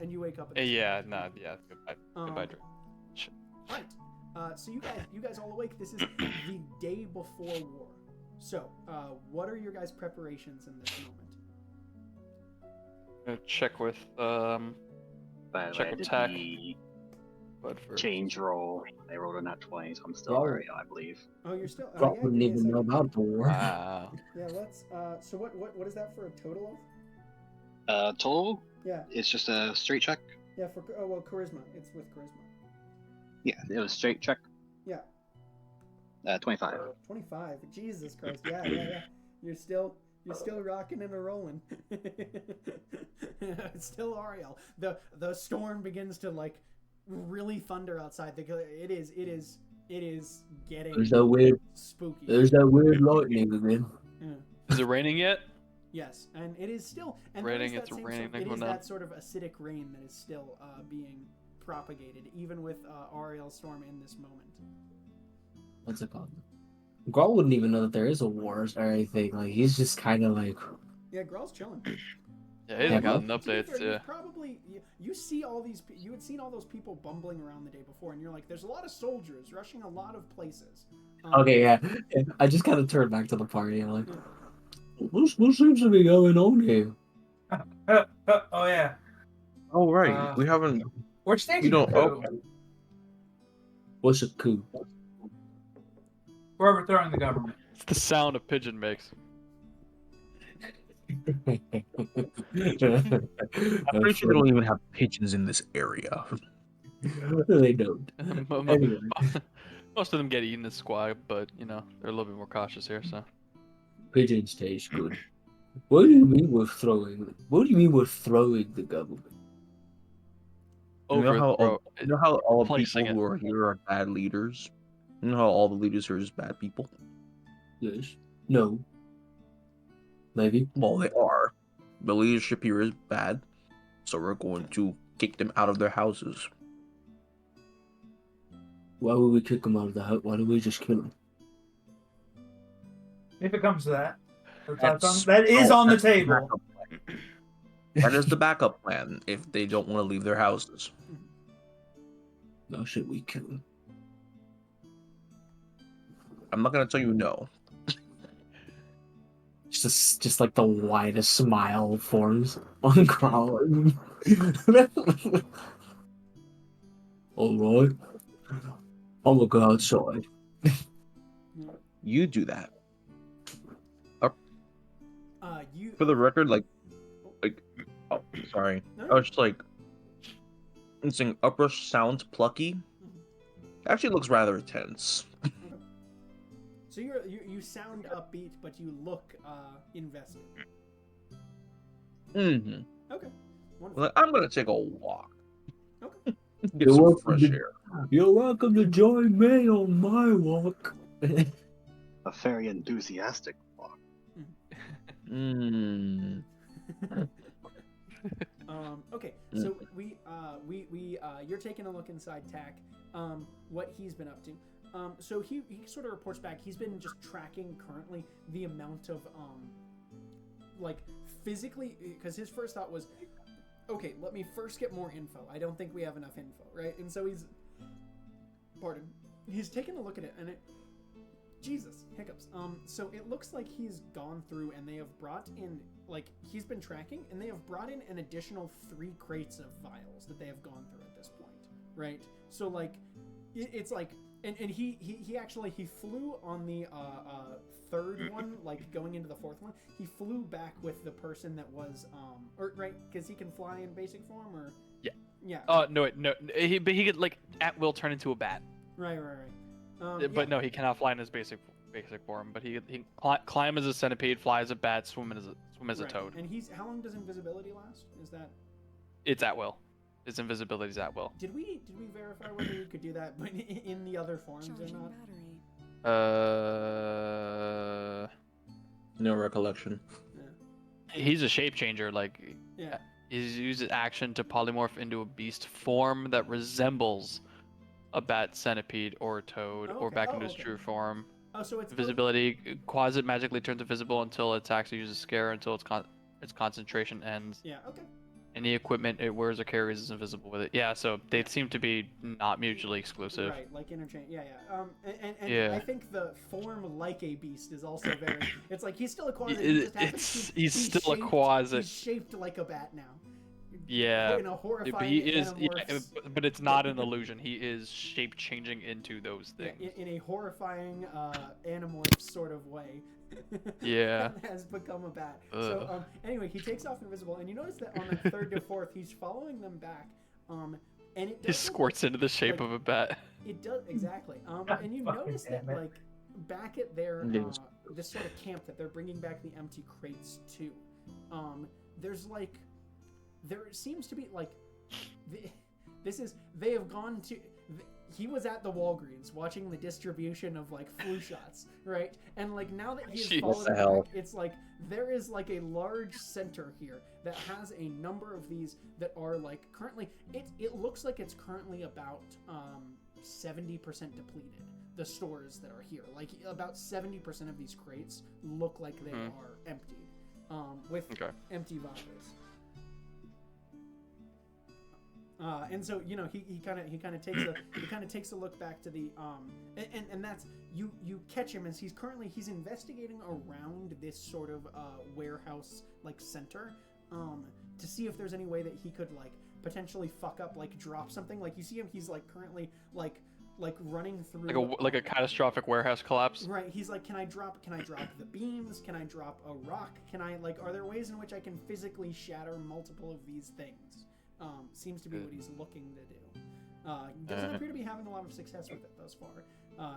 you wake up. Yeah, goodbye dream. Right. So you guys all awake. This is the day before war. So, what are your guys' preparations in this moment? Check with check with tech. But for Change roll. I rolled a nat 20, so I'm still alright, I believe. Oh, you're still. I wouldn't even know about the war. Wow. Yeah, let's. So what is that for a total of? Total? Yeah. It's just a straight check. Yeah, for charisma. It's with charisma. Yeah, it was straight check. Yeah. 25. 25. Jesus Christ. Yeah. You're still rocking and a rolling. It's still Ariel. The storm begins to like really thunder outside. It is getting There's that weird spooky. There's that weird lightning again. Yeah. Is it raining yet? Yes, and it is still raining. It is that sort of acidic rain that is still being propagated, even with Ariel storm in this moment. What's it called? Grawl wouldn't even know that there is a war or anything. Like he's just kind of like. Yeah, Grawl's chilling. Yeah, he hasn't gotten updates. Yeah. Probably you see all these. You had seen all those people bumbling around the day before, and you're like, "There's a lot of soldiers rushing a lot of places." Okay, yeah. I just kind of turned back to the party. I'm like, what seems to be going on here? Oh yeah. Oh right, we haven't. We're staging. You don't. Oh. What's a coup? We're overthrowing the government. It's the sound a pigeon makes. I'm pretty sure they don't even have pigeons in this area. They don't. Anyway. Most of them get eaten as squab, but you know they're a little bit more cautious here. So Pigeons taste good. What do you mean we're throwing? What do you mean we're throwing the government? You know how all people Placing it. who are here are bad leaders? You know how all the leaders here are just bad people? Yes. No. Maybe. Well, they are. The leadership here is bad, so we're going to kick them out of their houses. Why would we kick them out of the house? Why don't we just kill them? If it comes to that, that is on the table. That is the backup plan if they don't want to leave their houses. No, should we kill them? I'm not gonna tell you no. Just like the widest smile forms on Grawl. Alright. I'm gonna go outside. You do that. You. For the record, oh, sorry. I was just like, saying Uprush sounds plucky. Actually looks rather tense. So you sound upbeat, but you look invested. Mm-hmm. Okay. Wonderful. Like, I'm gonna take a walk. Okay. Get some fresh air. You're welcome to join me on my walk. A very enthusiastic walk. Mm. Okay, so you're taking a look inside Tack, what he's been up to. So he sort of reports back. He's been just tracking currently the amount of like physically, because his first thought was, okay, let me first get more info. I don't think we have enough info, right? And so he's taken a look at it, and Jesus, hiccups. So it looks like he's gone through and they have brought in, like, he's been tracking and they have brought in an additional 3 crates of vials that they have gone through at this point, right? So, like, it's like, and he actually, he flew on the third one, like, going into the fourth one. He flew back with the person that was, right, because he can fly in basic form, or? Yeah. Yeah. No, he could, like, at will turn into a bat. Right. But yeah. no, he cannot fly in his basic form. But he can climb as a centipede, fly as a bat, swim as a toad. And how long does invisibility last? Is that? It's at will. His invisibility is at will. Did we verify whether you could do that in the other forms or not? No recollection. Yeah. He's a shape changer. Like, Yeah. He's used action to polymorph into a beast form that resembles a bat, centipede, or toad, or back into his true form. Oh, so it's Invisibility. Quasit magically turns invisible until it attacks or uses scare until its concentration ends. Yeah. Okay. Any equipment it wears or carries is invisible with it. Yeah, so they seem to be not mutually exclusive. Right, like interchange. Yeah. And Yeah. I think the form like a beast is also very. It's like he's still a quasit. He's still a quasit. He's shaped like a bat now. Yeah, In a horrifying but he is. Yeah, anamorphs. but it's not an illusion. He is shape changing into those things. Yeah, in a horrifying animorph sort of way. Yeah. Has become a bat. Ugh. So anyway, he takes off invisible, and you notice that on the third to fourth, he's following them back. And it He squirts into the shape of a bat. It does exactly. And you notice that like back at their this sort of camp that they're bringing back the empty crates to, there seems to be like they have gone to. He was at the Walgreens watching the distribution of like flu shots, right? And like now that he has followed back, it's like there is like a large center here that has a number of these that are like currently. It looks like it's currently about 70% depleted. The stores that are here, like about 70% of these crates look like they are emptied, with empty vials. And so he kind of takes a look back to the and that's you catch him as he's investigating around this sort of warehouse like center to see if there's any way that he could like potentially fuck up, like drop something. Like you see him, he's like currently like running through like a catastrophic warehouse collapse. Right. He's like, can I drop the beams? Can I drop a rock? Are there ways in which I can physically shatter multiple of these things? Seems to be what he's looking to do. Doesn't appear to be having a lot of success with it thus far.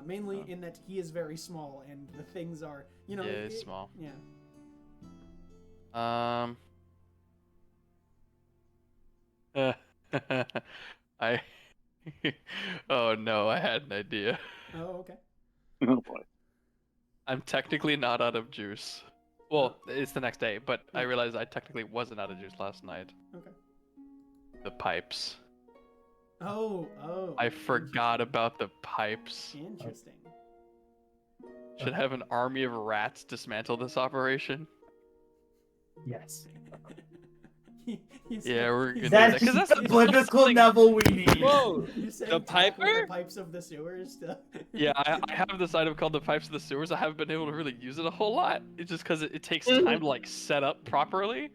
Mainly in that he is very small and the things are, Yeah, he's small. Yeah. Oh no, I had an idea. Oh, okay. Oh boy. I'm technically not out of juice. Well, it's the next day, but I realized I technically wasn't out of juice last night. Okay. The pipes. Oh. I forgot about the pipes. Interesting. Should have an army of rats dismantle this operation. Yes. Yeah, we're gonna do That's that. 'Cause that's the political level we need. Whoa! The Piper? The pipes of the sewers stuff. Yeah, I have this item called the pipes of the sewers. I haven't been able to really use it a whole lot. It's just because it takes time to like set up properly.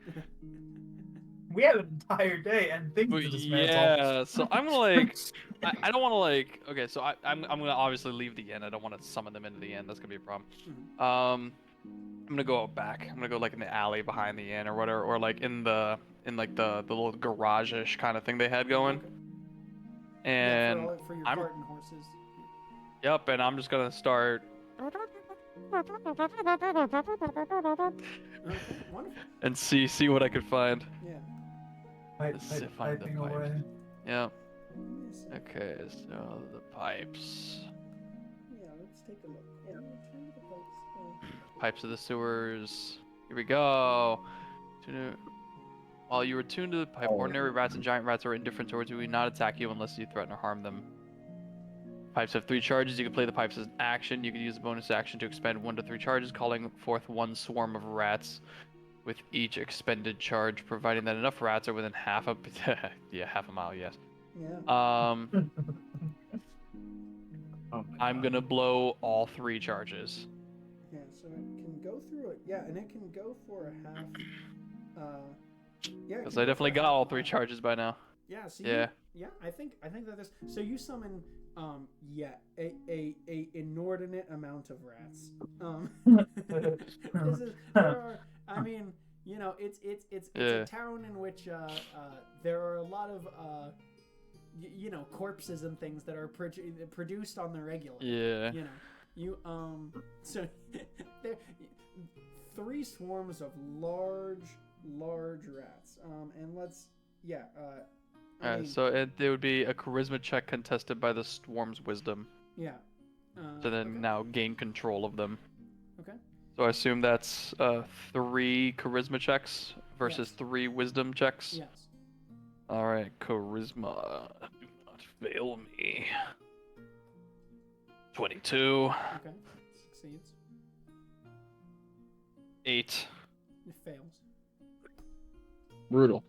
We have an entire day and things to dismantle. Yeah, so I'm gonna like, I don't want to like. Okay, so I'm gonna obviously leave the inn. I don't want to summon them into the inn. That's gonna be a problem. I'm gonna go out back. I'm gonna go like in the alley behind the inn or whatever, or like in the little garage-ish kind of thing they had going. And for your I'm. cart and horses. Yep, and I'm just gonna start Okay, wonderful. And see what I could find. Yeah. Let's see, find the Piping pipes. away. Yeah. Yes. Okay, so the pipes. Yeah, let's take a look. Yeah, turn the pipes. Pipes of the sewers. Here we go. While you are tuned to the pipe, ordinary rats and giant rats are indifferent towards you. We will not attack you unless you threaten or harm them. Pipes have 3 charges. You can play the pipes as an action. You can use the bonus action to expend 1 to 3 charges, calling forth 1 swarm of rats with each expended charge, providing that enough rats are within half a half a mile. Yes. Yeah. I'm gonna blow all 3 charges. Yeah, so it can go through it. Yeah, and it can go for a half. Yeah. Because I definitely got all 3 charges by now. Yeah. So yeah. I think that this. So you summon a inordinate amount of rats. I mean, you know, it's a town in which there are a lot of you know, corpses and things that are produced on the regular. Yeah. You know, so there 3 swarms of large rats. And let's Alright, so it would be a charisma check contested by the swarm's wisdom. Yeah. To then now gain control of them. Okay. So I assume that's 3 charisma checks versus 3 wisdom checks? Yes. Alright, charisma. Do not fail me. 22. Okay. Succeeds. 8. It fails. Brutal.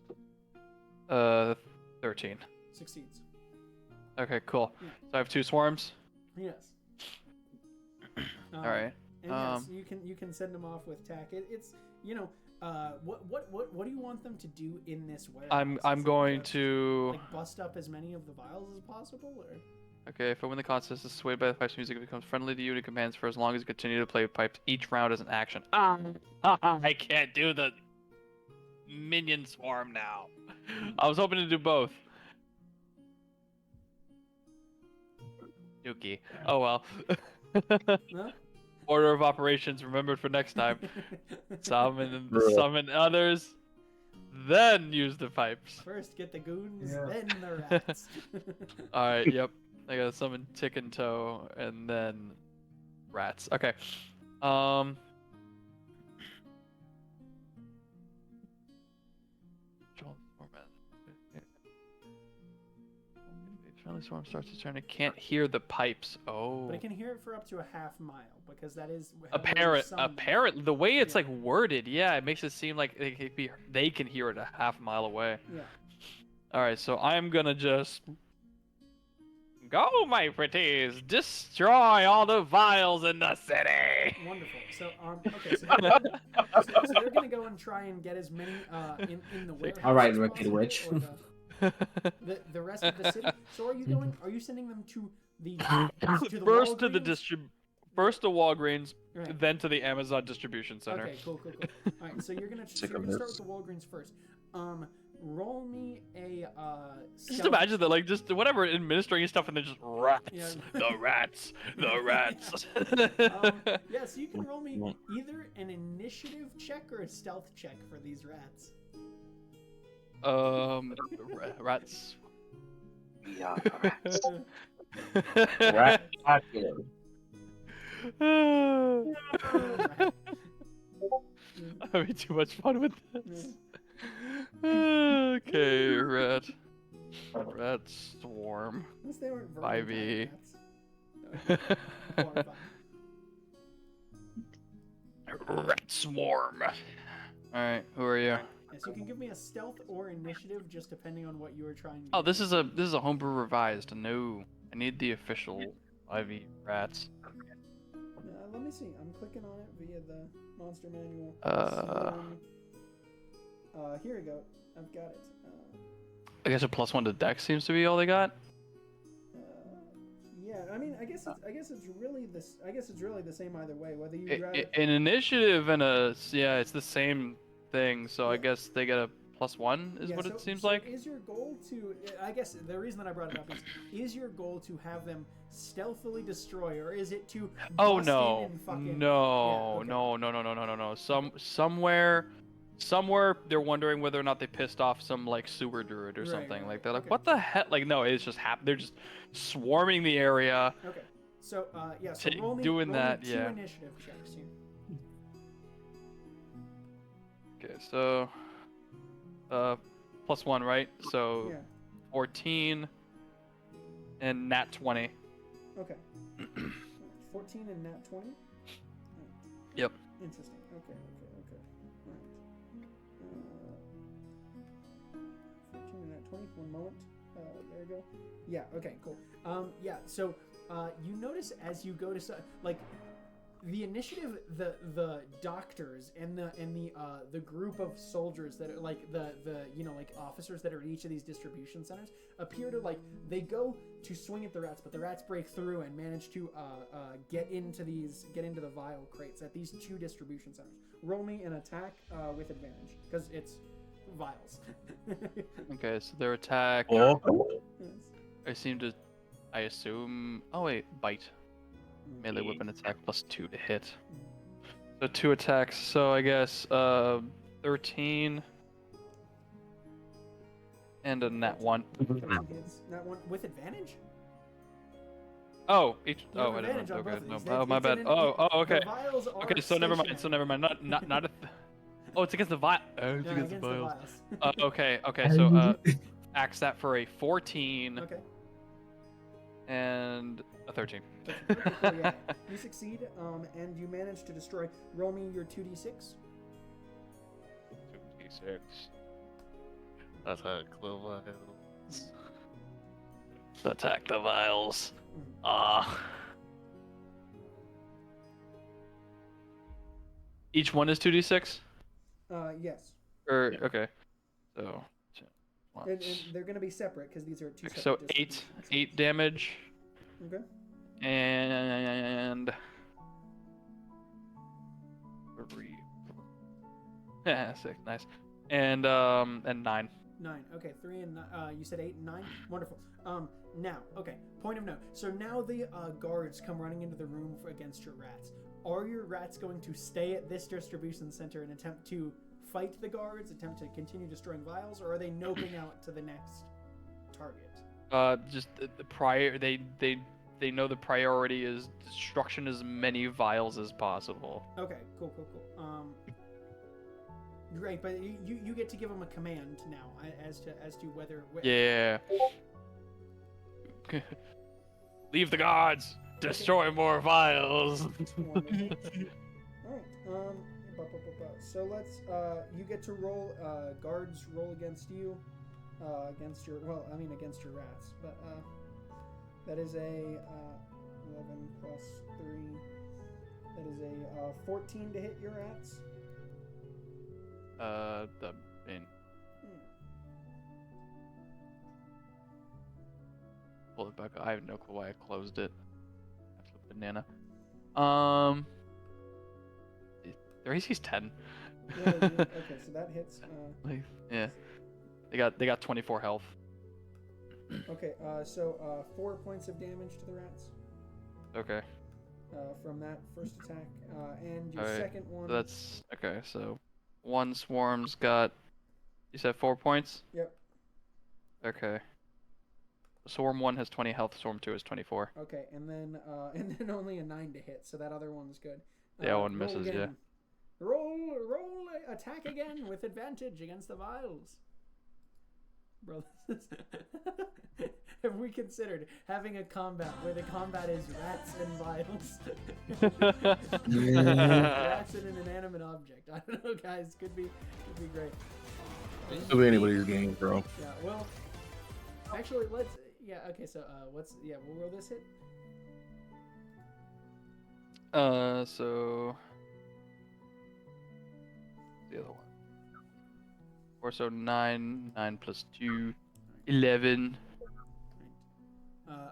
13. Succeeds. Okay, cool. Yeah. So I have 2 swarms? Yes. Alright. And yes, you can send them off with tack. It's you know, what do you want them to do in this warehouse? I'm going to like bust up as many of the vials as possible, or okay. If I win the contest, is swayed by the pipe's music, it becomes friendly to you and it commands for as long as you continue to play with pipes each round as an action. I can't do the minion swarm now. I was hoping to do both. Yuki. Oh well. Huh? Order of operations remembered for next time. Summon others, then use the pipes. First get the goons, then the rats. Alright, yep. I gotta summon Tick and Toe, and then rats. Okay. Friendly swarm starts to turn. It can't hear the pipes. Oh. But it can hear it for up to a half mile because that is apparent. The way it's like worded, yeah, it makes it seem like they can hear it a half mile away. Yeah. All right, so I'm gonna just go, my pretties, destroy all the vials in the city. Wonderful. So okay, so they're gonna go and try and get as many in the warehouse. All right, Wicked Witch. The rest of the city. So are you sending them to the first Walgreens? to the first to Walgreens, Right. then to the Amazon distribution center. Okay, cool. All right, so you're gonna start with the Walgreens first. Roll me a Just imagine that, like, just whatever, administering stuff, and then just rats. Yeah. The rats. Yeah, so you can roll me either an initiative check or a stealth check for these rats. Rats. Yeah, rats. Rat. I'm having too much fun with this. Okay, rat swarm. Unless they weren't 5e. Rat swarm. Alright, who are you? Yes, you can give me a stealth or initiative, just depending on what you are trying to Oh, do. this is a homebrew revised. No, I need the official 5e rats. Let me see. I'm clicking on it via the monster manual. Here we go. I've got it. I guess a +1 to dex seems to be all they got. Yeah, I mean, I guess it's really the same either way. Whether you grab An initiative and it's the same thing. So I guess they get a +1 is Yeah, what so, it seems so like. Is your goal to? I guess the reason that I brought it up is your goal to have them stealthily destroy, or is it to? Oh bust no, in and fucking... no, Yeah, no, no, no, no, no, no, no. Somewhere they're wondering whether or not they pissed off some like sewer druid or Right, something. right, Like they're like, okay. what the heck? Like no, it's just they're just swarming the area. Okay. So yeah. So roll me, doing roll that, me 2 yeah. initiative checks here. Okay, so +1, right? So Yeah. 14 and nat 20. Okay. 14 and nat 20. Yep. Interesting. Okay. Right. 14 and nat 20. 1 moment. There you go. Yeah. Okay. Cool. Yeah. So you notice as you go to like the initiative, the doctors and the group of soldiers that are like the like officers that are at each of these distribution centers appear to like they go to swing at the rats, but the rats break through and manage to get into the vial crates at these 2 distribution centers. Roll me an attack with advantage because it's vials. Okay, so their attack. Oh. I assume. Oh wait, bite. Melee weapon attack +2 to hit. So 2 attacks. So I guess 13 and a nat 1. Nat 1 with advantage. Oh, each. You Oh, have I didn't advantage know. on both Okay, of no. these. Oh, my It's bad. an- Oh, okay. The vials are Okay, so never mind. stationary. So never mind. Not a. Oh, it's against the vial. Oh, it's Yeah, against the against the vials. vials. Okay. So axe that for a 14 Okay. and a 13. Cool, yeah. You succeed, and you manage to destroy. Roll me your 2d6. 2d6. Attack the vials. Attack the vials. Each one is 2d6? Yes. Okay. So, And they're going to be separate because these are 2 separate. so 8 damage. Okay. And 3. Yeah, 6, nice. And 9. 9. Okay, 3 and 9. You said 8 and 9. Wonderful. Now, okay. Point of note. So now the guards come running into the room against your rats. Are your rats going to stay at this distribution center and attempt to fight the guards, attempt to continue destroying vials, or are they noping out to the next target? Just the prior. They know the priority is destruction as many vials as possible. Okay, cool. Great, but you get to give them a command now as to whether. Yeah. Leave the guards. Destroy more vials. All right. So let's. You get to roll. Guards roll against you. Against your rats. But that is a 11 plus 3. That is a 14 to hit your rats. Pull it back. I have no clue why I closed it. That's a banana. Their AC's 10. Yeah, okay, so that hits. Yeah. They got 24 health. Okay, so 4 points of damage to the rats. Okay. From that first attack, and your Alright, second one. That's okay. So, one swarm's got. You said 4 points. Yep. Okay. Swarm 1 has 20 health. Swarm 2 has 24. Okay, and then only a 9 to hit, so that other one's good. Yeah, one misses. Again. Yeah. Roll, attack again with advantage against the vials. Bro, have we considered having a combat where the combat is rats and vials? Rats and an inanimate object. I don't know, guys. Could be great. Could be anybody's game, bro. Yeah. Well, actually, let's. Yeah. Okay. So, we'll roll this hit. So the other one. 4, so 9 plus 2, 11.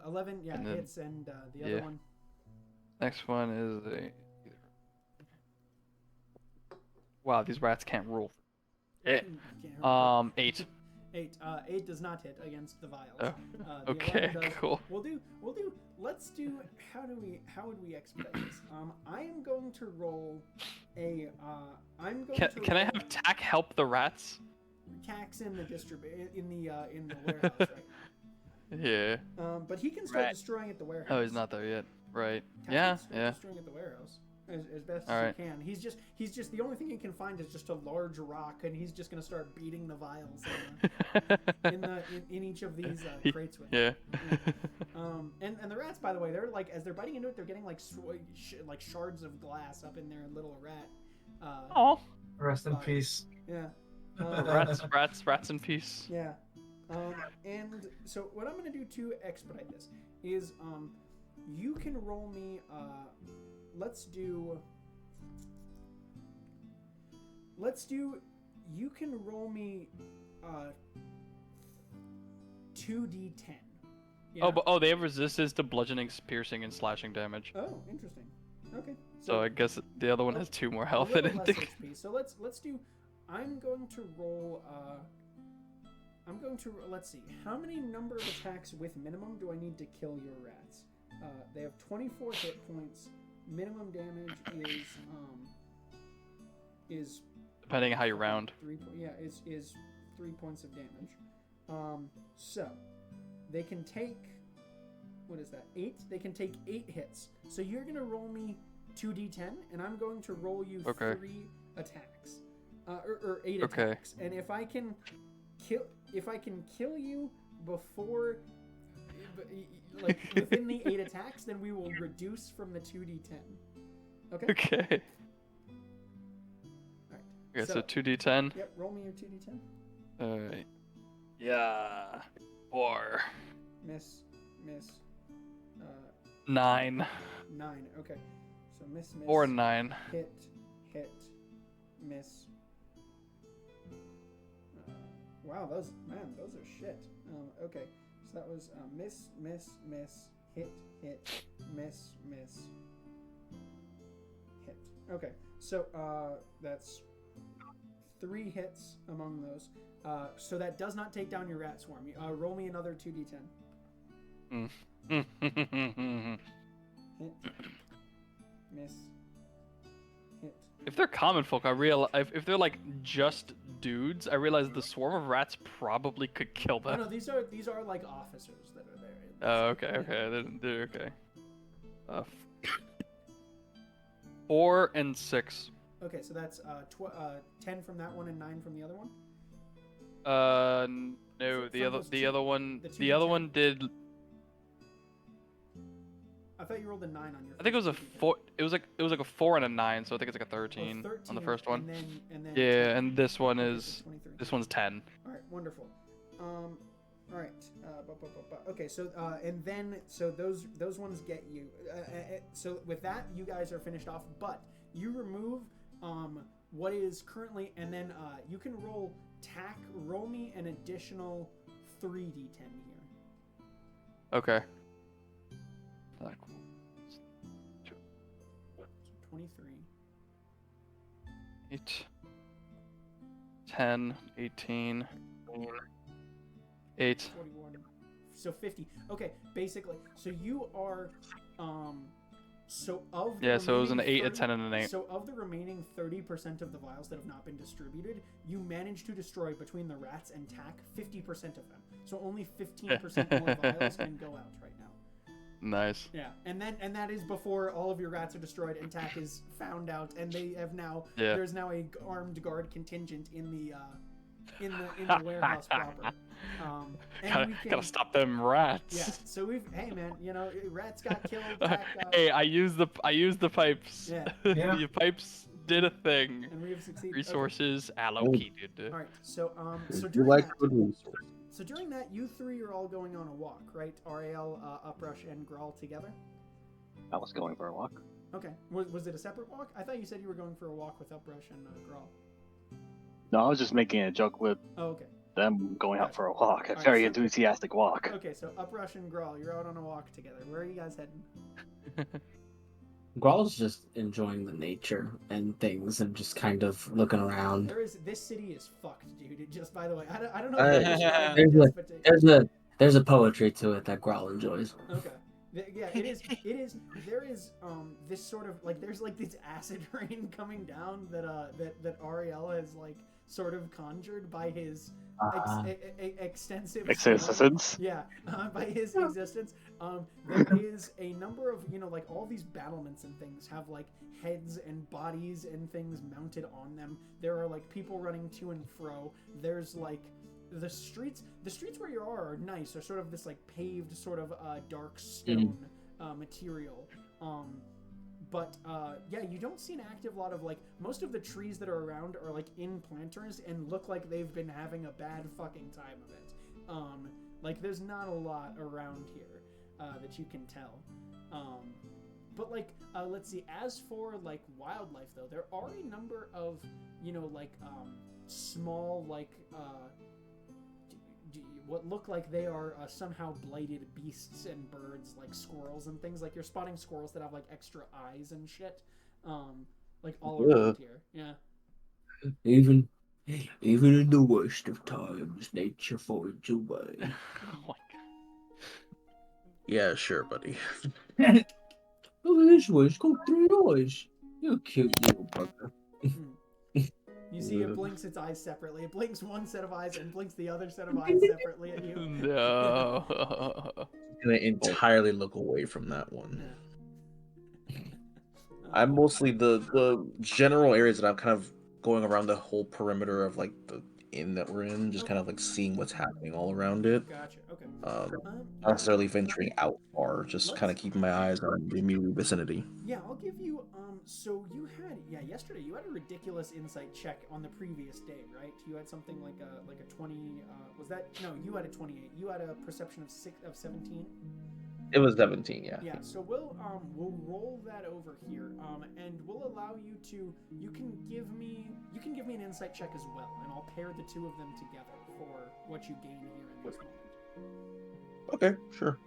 11, yeah, And then- hits, and the other one. Next one is a. Wow, these rats can't roll. Can't 8. 8. 8 does not hit against the vials. Oh, The okay, 11 does. cool. We'll do. Let's do. How would we expedite this? I am going to roll a. I'm going to. Can I have Tack help the rats? Tax in the in the warehouse, right? Yeah. But he can start Right. destroying at the warehouse. Oh, he's not there yet. Right. Tax Yeah. can start Yeah. Destroying at the warehouse as best All as right. he can. He's just the only thing he can find is just a large rock, and he's just gonna start beating the vials in each of these crates with. Yeah. And the rats, by the way, they're like as they're biting into it, they're getting like like shards of glass up in their little rat. Oh. Rest in Fine. peace. Yeah. Rats in peace. Yeah. And so what I'm gonna do to expedite this is you can roll me you can roll me 2d10. Yeah? Oh, they have resistance to bludgeoning, piercing, and slashing damage. Oh, interesting. Okay. So I guess the other one has 2 more health a in little it. less HP. So let's do. I'm going to roll. Let's see. How many number of attacks with minimum do I need to kill your rats? They have 24 hit points. Minimum damage is Depending on how you round. 3 is 3 points of damage. So they can take, what is that? 8. They can take 8 hits. So you're gonna roll me 2d10, and I'm going to roll you 3 attacks, or 8 attacks. And if I can kill you before, like within the 8 attacks, then we will reduce from the 2d10. Okay. Okay. All right. Okay, so 2d10. Yep. Roll me your 2d10. Alright. Yeah. 4. Miss. 9. 9. Okay. So miss. 4 and 9. Hit. Miss. Wow, those are shit. Okay. So that was miss, hit, miss, hit. Okay. So that's 3 hits among those. So that does not take down your rat swarm. Roll me another 2d10. Hit. Miss. Hit. If they're common folk, I realize if they're like just dudes, I realize the swarm of rats probably could kill them. No, these are like officers that are there. Oh, okay. They're okay. 4 and 6. Okay, so that's 10 from that one and 9 from the other one. No, the two other one did. I thought you rolled a 9 on your. I think it was a 4. It was like a 4 and a 9, so I think it's like a 13, 13 on the first one. And then Yeah, and this one okay, is 23. this one's 10. All right, wonderful. All right. Okay, so and then so those ones get you. So with that, you guys are finished off. But you remove what is currently, and then you can roll tack. Roll me an additional 3d10 here. Okay. So 23. 8, 10, 18, 8. 41. So 50. Okay, basically. So you are so of the Yeah, so it was an remaining 8, a 10, and an 8. So of the remaining 30% of the vials that have not been distributed, you managed to destroy between the rats and tack 50% of them. So only 15% more vials can go out right now. Nice. Yeah, and that is before all of your rats are destroyed and tack is found out, and they have now Yeah. there's now a armed guard contingent in the warehouse proper. And Gotta stop them rats. Yeah, so hey man, rats got killed. Tack got, Hey, I used the pipes. Yeah. Yeah. The pipes did a thing. and we have succeeded. Resources allocated. Okay. All right, so You during like that, good resources. so during that, you three are all going on a walk, right? Ariel, Uprush, and Grawl together. I was going for a walk. Okay, was it a separate walk? I thought you said you were going for a walk with Uprush and Grawl. No, I was just making a joke with Oh, okay. them going out for a walk. A Alright, very so- enthusiastic walk. Okay, so Uprush and Grawl, you're out on a walk together. Where are you guys heading? Growl's just enjoying the nature and things and just kind of looking around. This city is fucked, dude. It just, by the way, I don't know Uh, if I described it just, but there's a poetry to it that Growl enjoys. okay. Yeah, it is. There is this sort of like there's like this acid rain coming down that Ariel has like sort of conjured by his extensive Existence. Yeah, by his existence. There is a number of like all these battlements and things have like heads and bodies and things mounted on them. There are like people running to and fro. There's like the streets where you are nice. They're sort of this like paved sort of dark stone material. But yeah, you don't see an active lot of like most of the trees that are around are like in planters and look like they've been having a bad fucking time of it. Like there's not a lot around here that you can tell. But like let's see. As for like wildlife though, there are a number of like small like what look like they are somehow blighted beasts and birds, like squirrels and things. Like you're spotting squirrels that have like extra eyes and shit, like all around here. Yeah. Even in the worst of times, nature finds a way. Oh my god. Yeah, sure, buddy. Oh, this one's got 3 eyes. You're cute little bugger. You see it blinks its eyes separately. It blinks one set of eyes and blinks the other set of eyes separately at you. No. I'm gonna entirely look away from that one. I'm mostly the general areas that I'm kind of going around the whole perimeter of like the inn that we're in, just kind of like seeing what's happening all around it. Gotcha. Okay. Not necessarily venturing out far, just kind of keeping my eyes on the immediate vicinity. Yeah, I'll give you. So you had yesterday you had a ridiculous insight check on the previous day, right? You had something like a 20. Was that no? You had a 28. You had a perception of 17. It was 17, yeah. Yeah, so we'll roll that over here, and we'll allow you to. You can give me an insight check as well, and I'll pair the two of them together for what you gain here in this moment. Okay, sure.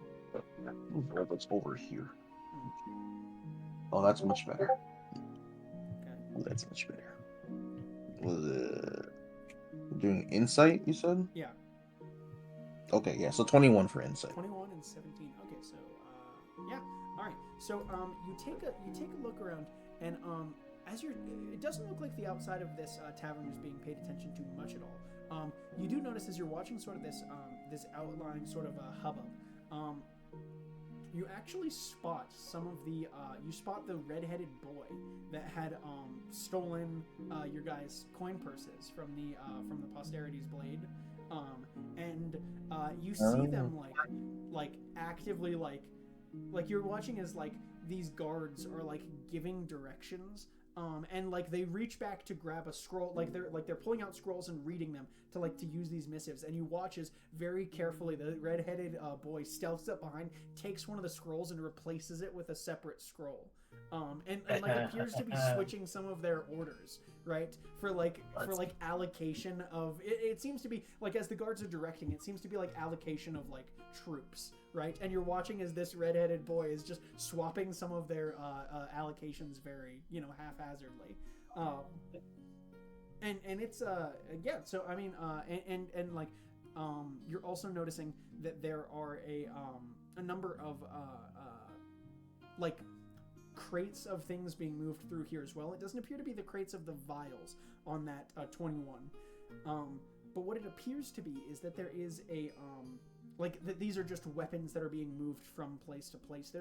Roll this over here. Oh, that's much better. Okay. Oh, that's much better. Doing insight, you said? Yeah. Okay, yeah. So 21 for insight. 21 and 17. Okay, so yeah. All right. So you take a look around, and as you're, it doesn't look like the outside of this tavern is being paid attention to much at all. You do notice as you're watching sort of this outlying sort of a hubbub. You actually spot some of the you spot the red-headed boy that had stolen your guys' coin purses from the Posterity's Blade, and you see them like actively like you're watching as like these guards are like giving directions. And like they reach back to grab a scroll, like they're pulling out scrolls and reading them to use these missives. And you watch as very carefully the red-headed boy stealths up behind, takes one of the scrolls and replaces it with a separate scroll. And like appears to be switching some of their orders, right? For allocation of it seems to be like as the guards are directing, it seems to be like allocation of like troops, right? And you're watching as this red-headed boy is just swapping some of their allocations very, haphazardly. And it's yeah, so I mean and like you're also noticing that there are a number of like crates of things being moved through here as well. It doesn't appear to be the crates of the vials on that 21. But what it appears to be is that there is a these are just weapons that are being moved from place to place.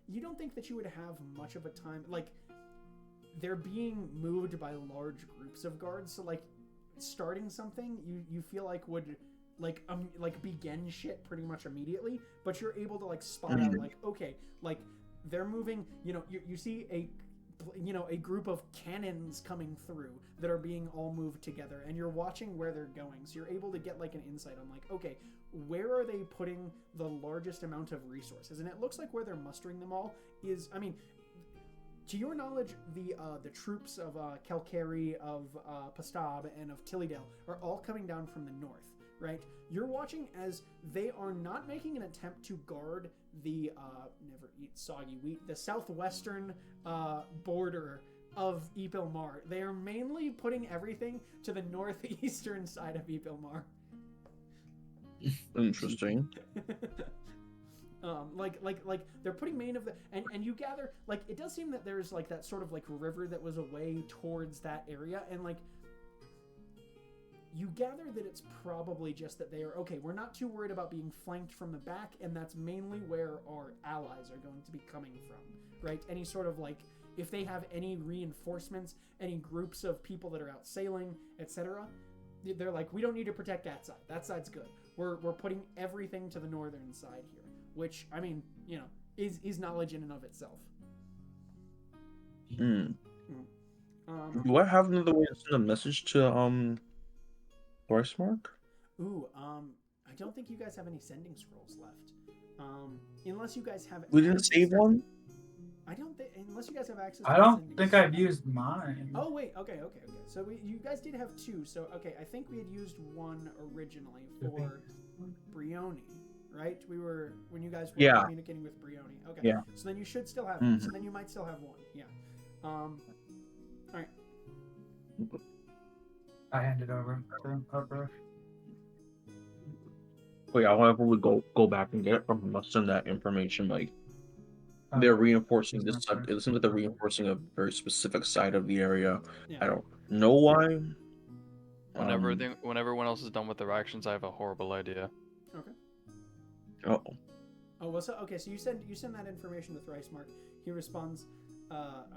You don't think that you would have much of a time, like, they're being moved by large groups of guards, so, like, starting something, you feel like would, like begin shit pretty much immediately, but you're able to, like, spot out, like, okay, like, they're moving, you see a group of cannons coming through that are being all moved together, and you're watching where they're going, so you're able to get, like, an insight on, like, okay, where are they putting the largest amount of resources? And it looks like where they're mustering them all is, I mean, to your knowledge, the troops of Kelkeri, of Pastab, and of Tillydale are all coming down from the north, right? You're watching as they are not making an attempt to guard the never eat soggy wheat, the southwestern border of Epilmar. They are mainly putting everything to the northeastern side of Epilmar. Interesting. Like they're putting main of the and you gather like it does seem that there's like that sort of like river that was away towards that area, and like you gather that it's probably just that they are okay. We're not too worried about being flanked from the back, and that's mainly where our allies are going to be coming from, right? Any sort of like if they have any reinforcements, any groups of people that are out sailing, etc. They're like, we don't need to protect that side. That side's good. We're putting everything to the northern side here, which I mean, you know, is knowledge in and of itself. Do I have another way to send a message to Mark? Ooh, I don't think you guys have any sending scrolls left. Unless you guys have. We didn't save one. I don't think unless you guys have access. I to don't think I've used mine. Oh wait, okay. So you guys did have two. So okay, I think we had used one originally for Brioni, right? We were when you guys were communicating with Brioni. Okay. Yeah. So then you should still have. Mm-hmm. So then you might still have one. Yeah. All right. I hand it over to Harper. Wait, however, we go back and get it from him. I'll send that information. Like they're reinforcing this. It seems like they're reinforcing a very specific side of the area. Yeah. I don't know why. Whenever everyone else is done with their actions, I have a horrible idea. Okay. Oh. Oh well. So okay. So you send that information to Thrice Mark. He responds. How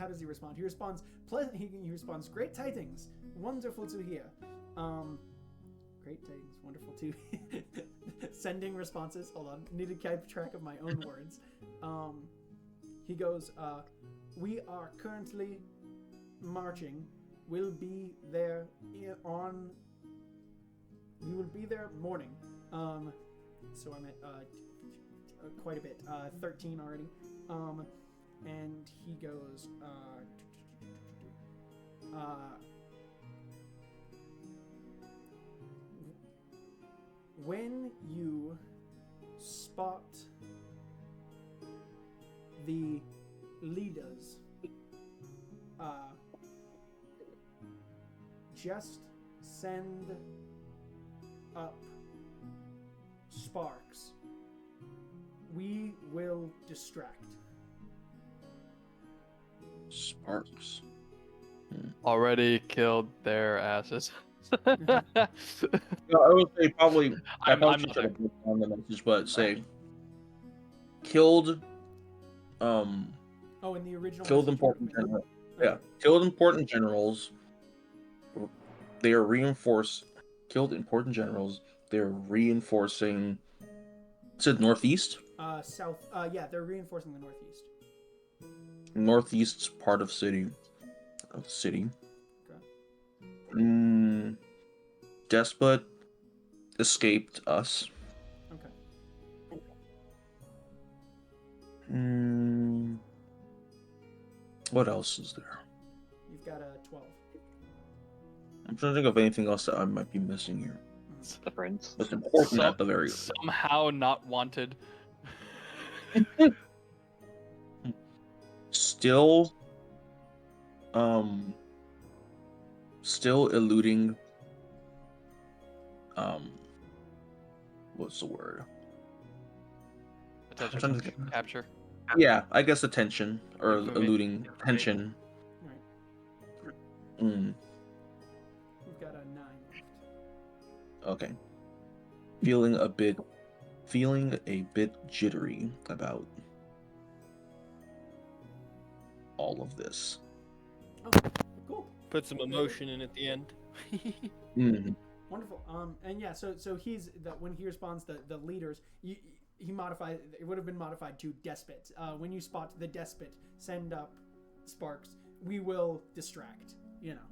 does he respond? He responds pleasant. He responds, "Great tidings, wonderful to hear." Great tidings, wonderful to sending responses. Hold on, need to keep track of my own words. He goes, "We are currently marching. We'll be there We will be there morning." So I'm at quite a bit. 13 already. And he goes, when you spot the leaders, just send up sparks. We will distract. Sparks. Already killed their asses. I would say probably. I'm not trying to put on the message, but say killed. Oh, in the original. Killed important generals. Yeah, killed important generals. They are reinforced. Killed important generals. They're reinforcing. Is it northeast? South. Yeah, they're reinforcing the northeast. Northeast part of city. Okay. Despot escaped us. Okay. What else is there? You've got a 12. I'm trying to think of anything else that I might be missing here. The prince. It's important at the very somehow not wanted. Still eluding what's the word? Attention. Capture. Yeah, I guess attention or eluding attention. Right. We've got a 9 left. Okay. Feeling a bit jittery about all of this. Oh, cool. Put some emotion in at the end. Wonderful. And yeah, so he's that when he responds the leaders, he modified. It would have been modified to despot. When you spot the despot, send up sparks. We will distract. You know,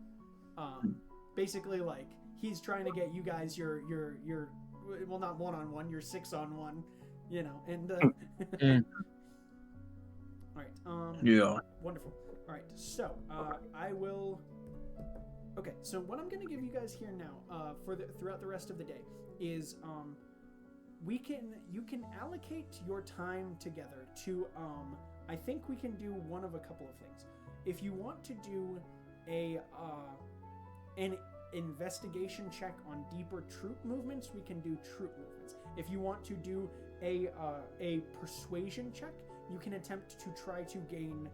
basically like he's trying to get you guys your well, not 1-on-1, you're 6-on-1. You know, and all right. Yeah. Wonderful. All right. So I will Okay, so what I'm going to give you guys here now, throughout the rest of the day, is you can allocate your time together to I think we can do one of a couple of things. If you want to do an investigation check on deeper troop movements, we can do troop movements. If you want to do a persuasion check, you can attempt to try to gain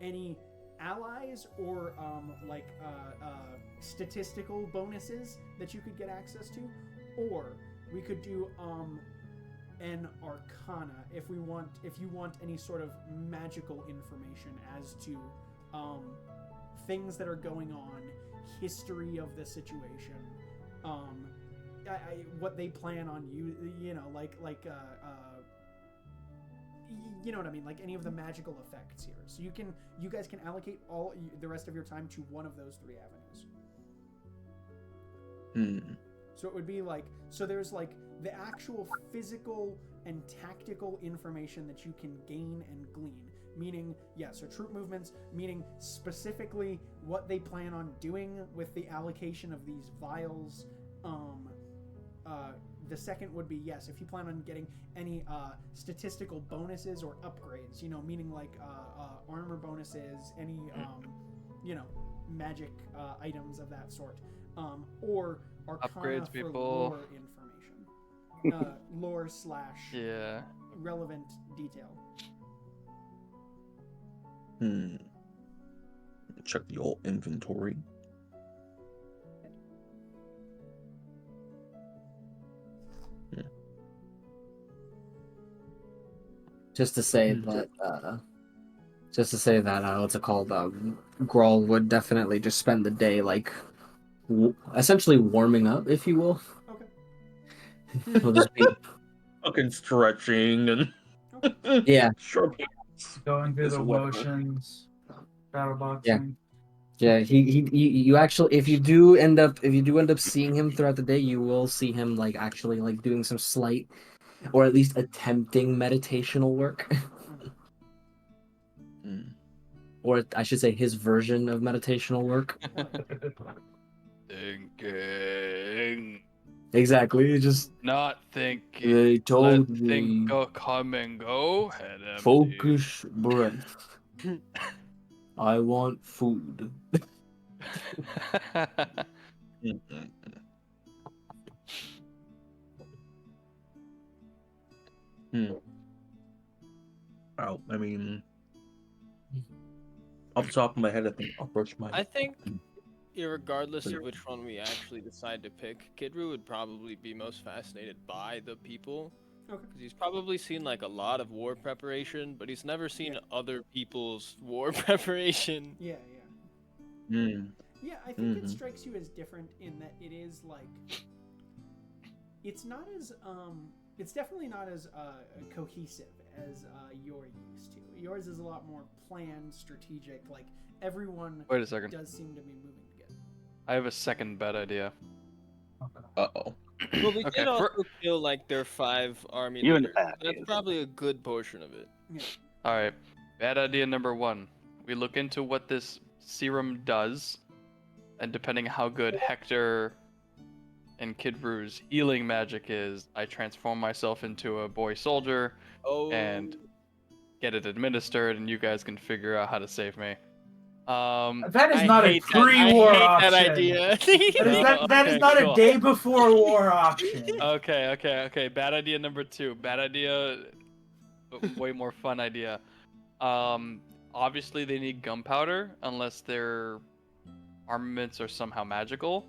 any allies or statistical bonuses that you could get access to, or we could do an arcana if you want any sort of magical information as to things that are going on, history of the situation, what they plan on you know, you know what I mean, like any of the magical effects here. So you guys can allocate all the rest of your time to one of those 3 avenues. So it would be so there's the actual physical and tactical information that you can gain and glean, meaning so troop movements, meaning specifically what they plan on doing with the allocation of these vials. The second would be, if you plan on getting any statistical bonuses or upgrades, meaning armor bonuses, any, magic items of that sort, or arcana Upgrades, for people. lore information. Lore / relevant detail. Check the old inventory. Just to say that, what's it called? Grawl would definitely just spend the day essentially warming up, if you will. Okay. He'll just be Fucking stretching and sure. Going through It's the wet. motions, battle boxing. Yeah, you actually, if you do end up seeing him throughout the day, you will see him actually doing some slight, or at least attempting meditational work. Or I should say his version of meditational work. Thinking. Exactly, just Not thinking. they told Let me think go come and go. Head empty. focus breath. I want food. Well, I mean, off the top of my head, I think I'll brush my. I think, regardless of which one we actually decide to pick, Kidru would probably be most fascinated by the people. Okay. Because he's probably seen a lot of war preparation, but he's never seen other people's war preparation. Yeah. Yeah, I think it strikes you as different in that it is it's not as it's definitely not as cohesive as you're used to. Yours is a lot more planned, strategic. Everyone Wait a second. does seem to be moving together. I have a second bad idea. Uh-oh. Well, we Okay, did also kill their 5 army You and leaders. that That's is- probably a good portion of it. Yeah. All right. Bad idea number 1. We look into what this serum does, and depending how good Hector and Kidru's healing magic is, I transform myself into a boy soldier and get it administered, and you guys can figure out how to save me. That is not a pre-war option. That idea. That is not a day before war option. Okay. Bad idea number 2. Bad idea, but way more fun idea. Obviously they need gunpowder unless their armaments are somehow magical.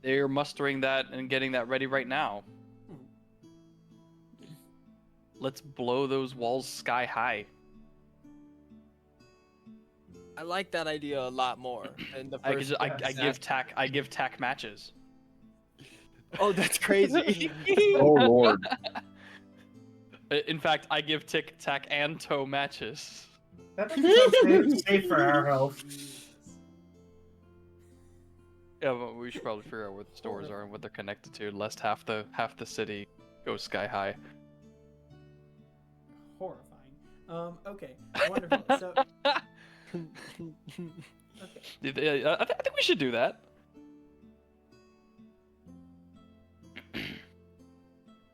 They're mustering that and getting that ready right now. Let's blow those walls sky high. I like that idea a lot more than the first. I give tack matches. Oh, that's crazy. Oh lord. In fact, I give tic tac and toe matches. That makes it safe for our health. Yeah, but we should probably figure out where the stores are and what they're connected to, lest half the city goes sky high. Horrifying. Okay, wonderful. So Yeah, I think we should do that.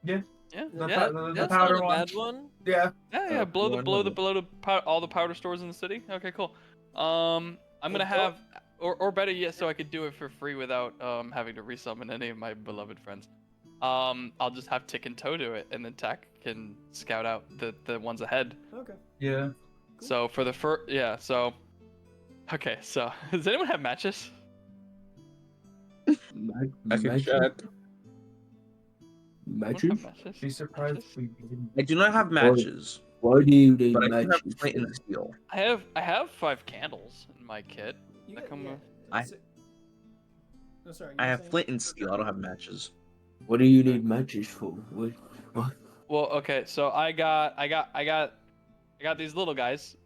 Yeah. Yeah. The yeah. the That's powder not a one. bad one. Yeah. Yeah. Blow the all the powder stores in the city. Okay, cool. I'm gonna have, or better yet, so I could do it for free without having to resummon any of my beloved friends. I'll just have Tick and Toe do it, and then Tack can scout out the ones ahead. Okay. Yeah. So for the first, yeah. So, okay. So does anyone have matches? I can check. Matches? Be surprised if we didn't. I do not have matches, Why do you need but I do have matches? flint and steel. I have 5 candles in my kit. You that got, come yeah. with- I- Oh, sorry. I you were have saying- flint and steel. I don't have matches. What do you need matches for? What? Well, okay. So I got these little guys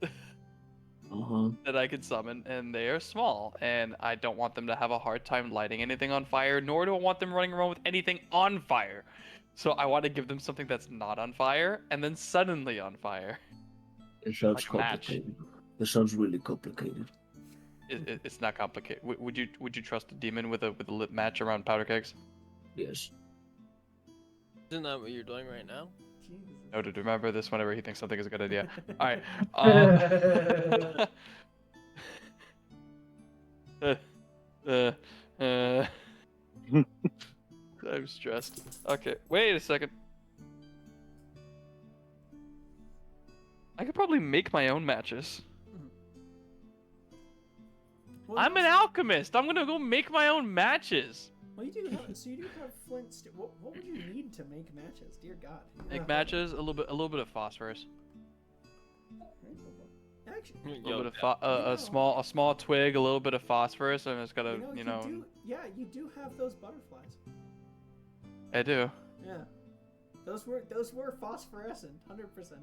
that I could summon, and they are small, and I don't want them to have a hard time lighting anything on fire, nor do I want them running around with anything on fire. So I want to give them something that's not on fire, and then suddenly on fire. It sounds Like a match. complicated. It sounds really complicated. It's not complicated. Would you trust a demon with a lit match around powder kegs? Yes. Isn't that what you're doing right now? Jesus. Noted. Remember this whenever he thinks something is a good idea. All right. I'm stressed. Okay, wait a second. I could probably make my own matches. Well, I'm an alchemist. I'm gonna go make my own matches. Well, you do have. So you do have flint. What would you need to make matches? Dear God. Make matches. A little bit of phosphorus. Actually, A little bit of a small twig, a little bit of phosphorus, and it's gotta, you know. You do have those butterflies. I do. Yeah. Those were phosphorescent, 100%.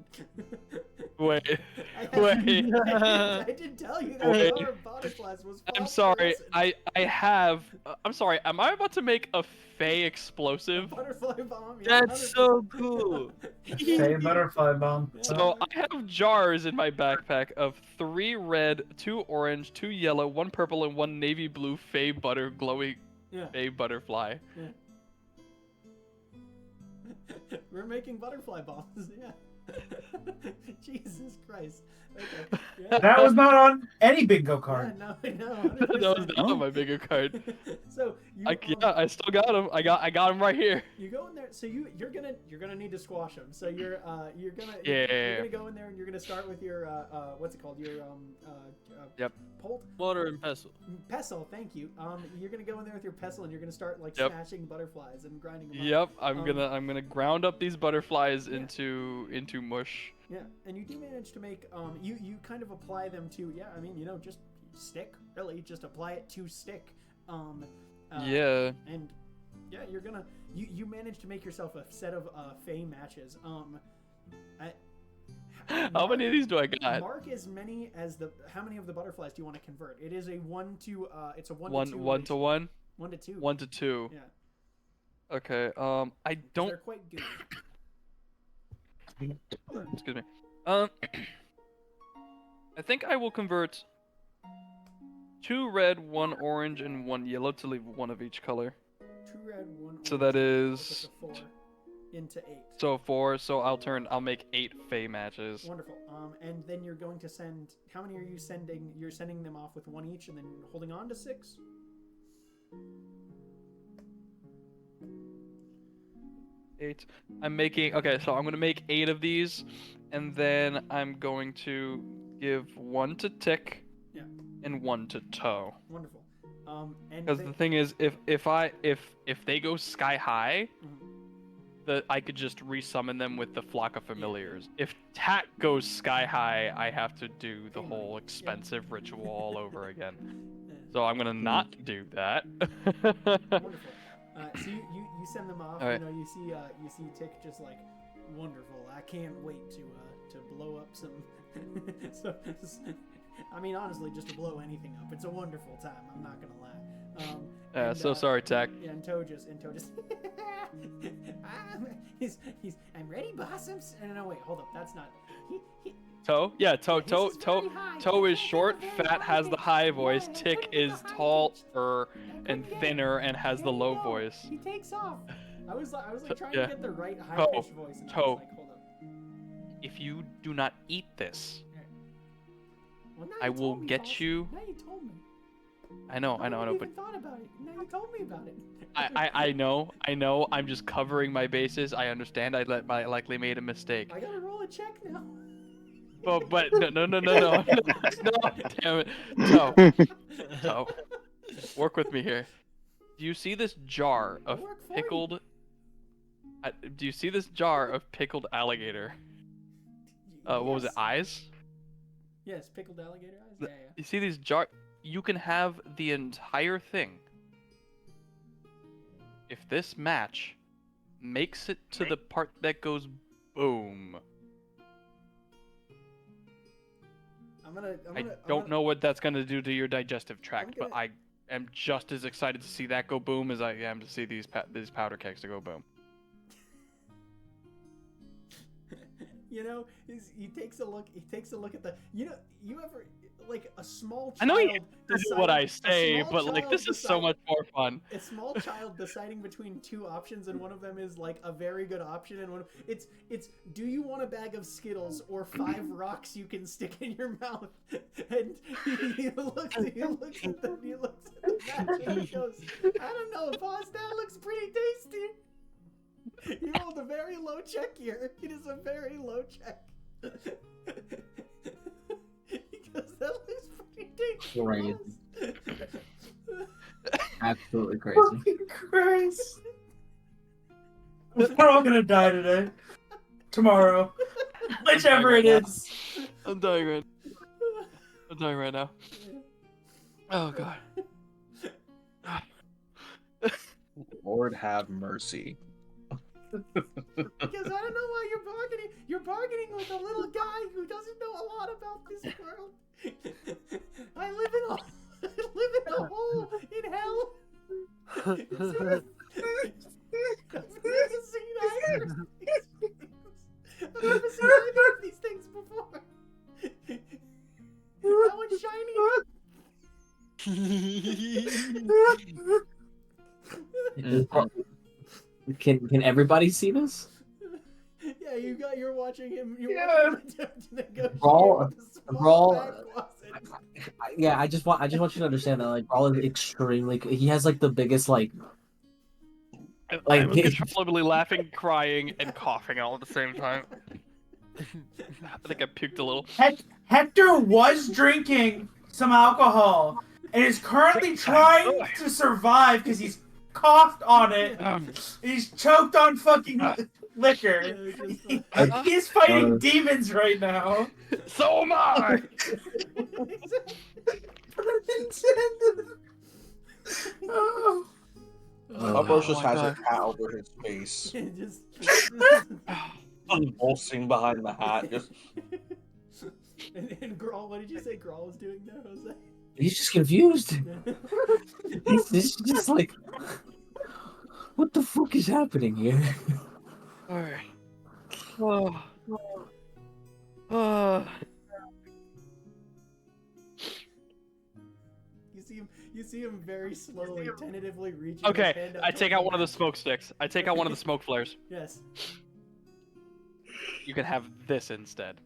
Wait. I did tell you that Wait. our butterflies was I'm sorry. phosphorescent. I'm sorry. Am I about to make a Fey explosive? Butterfly bomb. Yeah, That's so cool. Say butterfly bomb. So I have jars in my backpack of 3 red, 2 orange, 2 yellow, 1 purple, and 1 navy blue Fey glowing Fey butterfly. Yeah. We're making butterfly bombs, yeah. Jesus Christ. Okay. Yeah. That was not on any bingo card. Yeah, no, That was not on my bigger card. So you, I still got him. I got him right here. You go in there. So you're gonna need to squash them. So you're gonna go in there and you're gonna start with your what's it called? Your Yep. Polt? Water and pestle. Pestle, thank you. You're gonna go in there with your pestle and you're gonna start like Yep. smashing butterflies and grinding them Yep. up. I'm gonna ground up these butterflies into mush. Yeah, and you do manage to make you kind of apply them to just stick, really, just apply it to stick. Yeah. And yeah, you manage to make yourself a set of Fey matches. How many of these do I got? Mark as many as how many of the butterflies do you want to convert? It is a 1 to it's a 1 to 2. 1 to 1. 1 to 2. 1 to 2. Yeah. Okay. I don't. They're quite good. Excuse me. I think I will convert 2 red, 1 orange, and 1 yellow to leave 1 of each color. 2 red, 1 orange. So that is 4 into 8. So 4. So I'll make 8 Fey matches. Wonderful. And then you're going to send. How many are you sending? You're sending them off with 1 each, and then holding on to 6. 8. I'm making. Okay, so I'm gonna make 8 of these, and then I'm going to give 1 to Tick. Yeah. And 1 to Toe. Wonderful. And Because the thing is, if they go sky high, I could just resummon them with the flock of familiars. If Tat goes sky high, I have to do the whole expensive ritual all over again. So I'm gonna not do that. Wonderful. So you send them off. All right. You see Tick just like, wonderful. I can't wait to blow up some. So, I mean, honestly, just to blow anything up, it's a wonderful time. I'm not gonna lie. So sorry, Tack. Yeah, and Toe just. I'm ready, Blossoms. No, wait, hold up. That's not. Toe? Yeah, toe His is very high. toe is I short, can't get the very fat, has high the pitch. high voice, Yeah, I Tick couldn't get is the high taller pitch. and Couldn't get it. thinner and has There the you low go. voice. He takes off. I was like trying Yeah. to get the right high Toe. pitched voice, and I Toe. was like, hold up. If you do not eat this, Well, now I you will told me, get boss. you. Now you told me. I know, I but even thought about it. Now you told me about it. I know. I'm just covering my bases. I understand. I likely made a mistake. I gotta roll a check now. But no, no, damn it, Toe, work with me here. Do you see this jar of I'll work for pickled? Do you see this jar of pickled alligator? What was it? Yes. Eyes? Yes, pickled alligator eyes. Yeah, yeah. You see these jar? You can have the entire thing. If this match makes it to the part that goes boom. I don't know what that's gonna do to your digestive tract, but I am just as excited to see that go boom as I am to see these powder kegs to go boom. You know, he takes a look. He takes a look at the. You know, you ever like a small child? I know you do what I say, but like this is so much more fun. A small child deciding between two options, and one of them is like a very good option, and one it's do you want a bag of Skittles or 5 rocks you can stick in your mouth? And he looks at the match and he goes, I don't know, boss. That looks pretty tasty. You rolled a very low check here. It is a very low check. Because that looks pretty dangerous. Absolutely crazy. Fucking Christ. We're all gonna die today. Tomorrow. Whichever it is. I'm dying right now. Oh god. Lord have mercy. Because I don't know why you're bargaining. You're bargaining with a little guy who doesn't know a lot about this world. I live in a hole in hell. I've never seen either of these things before. That one's shiny. Can everybody see this? Yeah, you're watching him. You're Yeah. watching him attempt to negotiate Brawl- with the small Brawl- back closet. Yeah, I just want you to understand that like Brawl is extremely. He has like the biggest like. I'm Like uncontrollably laughing, crying, and coughing all at the same time. I think I puked a little. Hector was drinking some alcohol and is currently trying to survive because he's coughed on it. He's choked on fucking liquor. He's fighting demons right now. So am I! Oh. Upros just has God. a hat over his face, Just convulsing behind the hat. Just and Grawl, what did you say Grawl was doing there, Jose? He's just confused. He's just like, what the fuck is happening here? Alright. Oh. You see him very slowly, tentatively reaching his Okay, hand up I take toward out one of the match. smoke sticks. I take out one of the smoke flares. Yes. You can have this instead.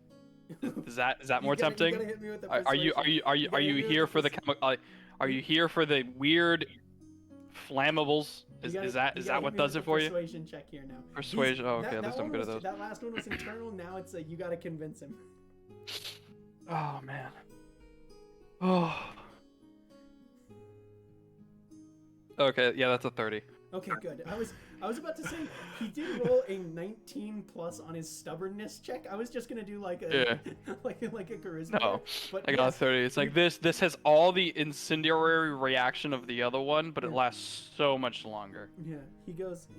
Is that more You gotta tempting? hit me with the Are you persuasion. here for the are you here for the weird flammables? Is that what does it for you? Persuasion check here now. Persuasion. Oh, okay, That at least I'm one good at was- those. That last one was internal. Now it's you gotta convince him. Oh man. Oh. Okay, yeah, that's a 30. Okay, good. I was about to say he did roll a 19 plus on his stubbornness check. I was just gonna do like a like a charisma. No, check, but I got a yes, 30. It's like this has all the incendiary reaction of the other one, but it lasts so much longer. Yeah, he goes.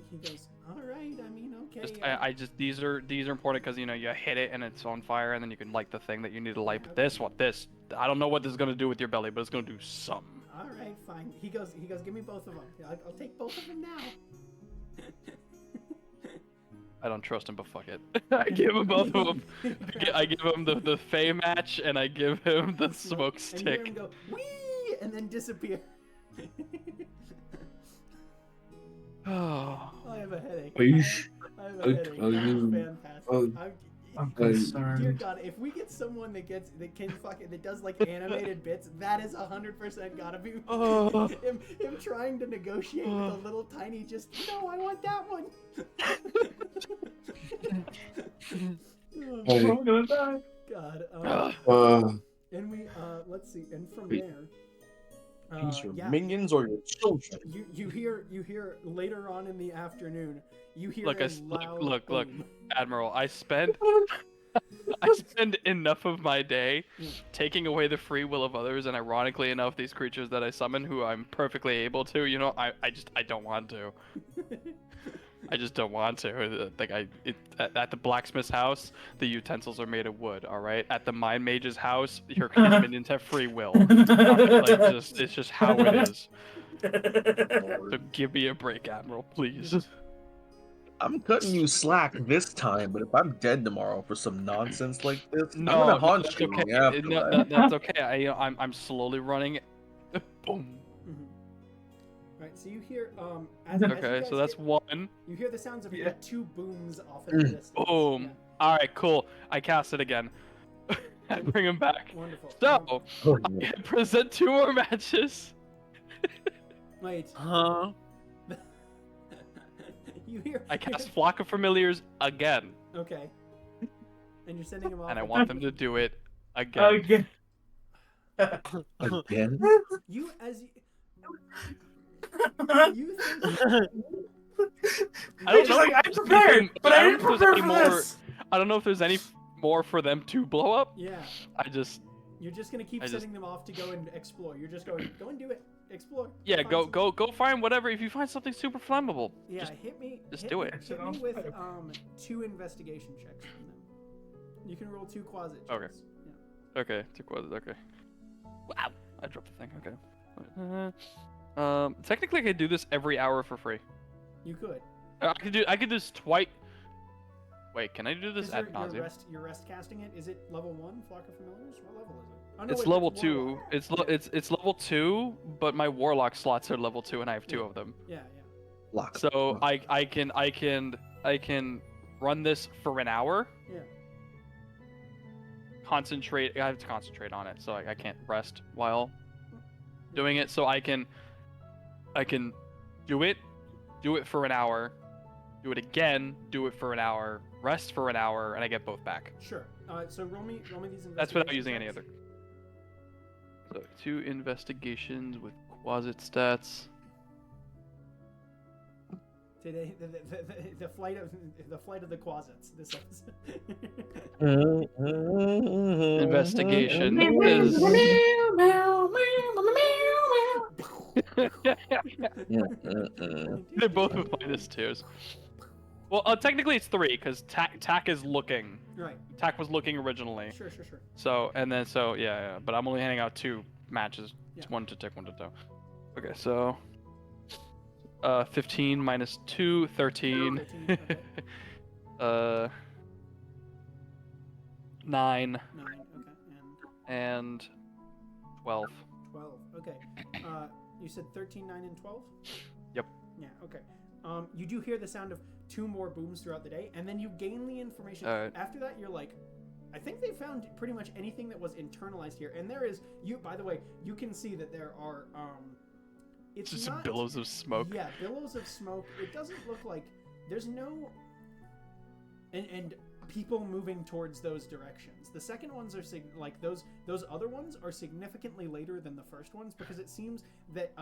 All right. I mean, okay. Just, I just these are important because you hit it and it's on fire and then you can light the thing that you need to light. But this I don't know what this is gonna do with your belly, but it's gonna do something. All right, fine. He goes. Give me both of them. I'll take both of them now. I don't trust him, but fuck it. I give him both of them. I give him the Fey match, and I give him the smoke And you hear him stick. go, wee, and then disappear. Oh. I have a headache. Yeesh. I have a headache. Fantastic. I'm Dear concerned. God, if we get someone that does like animated bits, that is 100% gotta be him trying to negotiate with a little tiny no, I want that one. I'm gonna die. God. And we let's see, and from there. These are yeah. minions or your children. You hear later on in the afternoon. You hear Look, a loud look, boom. Admiral. I spend enough of my day taking away the free will of others, and ironically enough, these creatures that I summon, who I'm perfectly able to, I don't want to. I just don't want to. At the blacksmith's house, the utensils are made of wood. All right. At the mine mage's house, your minions have free will. It's just how it is. So give me a break, Admiral, please. I'm cutting you slack this time, but if I'm dead tomorrow for some nonsense like this, I'm No, gonna haunt that's you. okay. After No, that. that's okay. I'm slowly running. Boom. Right, so you hear Okay, so that's one. You hear the sounds of two booms off in the distance. Boom. Yeah. All right, cool. I cast it again. I bring him back. Wonderful. So I present 2 more matches. Wait. Huh? You hear? I cast Flock of Familiars again. Okay. And you're sending him off. And I want them to do it again. Again? You as you. I don't know. I'm prepared, but I didn't prepare for this. I don't know if there's any more for them to blow up. Yeah. You're just gonna keep sending them off to go and explore. You're just going, go and do it. Explore. Yeah, go find whatever. If you find something super flammable, yeah, just hit me. do it. Hit me with 2 investigation checks from them. You can roll 2 quasit checks. Okay. Yeah. Okay, 2 quasit. Okay. Wow, I dropped the thing. Okay. Technically, I could do this every hour for free. You could. I could do this twice. Wait, can I do this ad nauseam? You're rest casting it. Is it level 1? Flock of Familiars. What level is it? Oh, no, It's wait, level that's 2. Warlock. It's level 2, but my warlock slots are level 2, and I have 2 of them. Yeah. So I can run this for an hour. Yeah. Concentrate. I have to concentrate on it, so I can't rest while doing it. So I can do it for an hour, do it again, do it for an hour, rest for an hour, and I get both back. Sure. So roll me these investigation. That's without using any checks. other. So 2 investigations with quasit stats. Today, the flight of the quasits. This episode. Investigation is. They're both with -2s. Well, technically it's 3 because Tack is looking. Right. Tack was looking originally. Sure. So yeah. But I'm only handing out 2 matches. It's 1 to Tick, 1 to Toe. Okay, so 15 minus 2, 13. 13, okay. 9. 9. Okay. And 12. 12. Okay. You said 13, 9, and 12? Yep. Yeah, okay. You do hear the sound of 2 more booms throughout the day, and then you gain the information. After that, you're like, I think they found pretty much anything that was internalized here. And there is, by the way, you can see that there are, it's just not, billows of smoke. Yeah, billows of smoke. It doesn't look like, there's no, and people moving towards those directions. The second ones are those other ones are significantly later than the first ones, because it seems that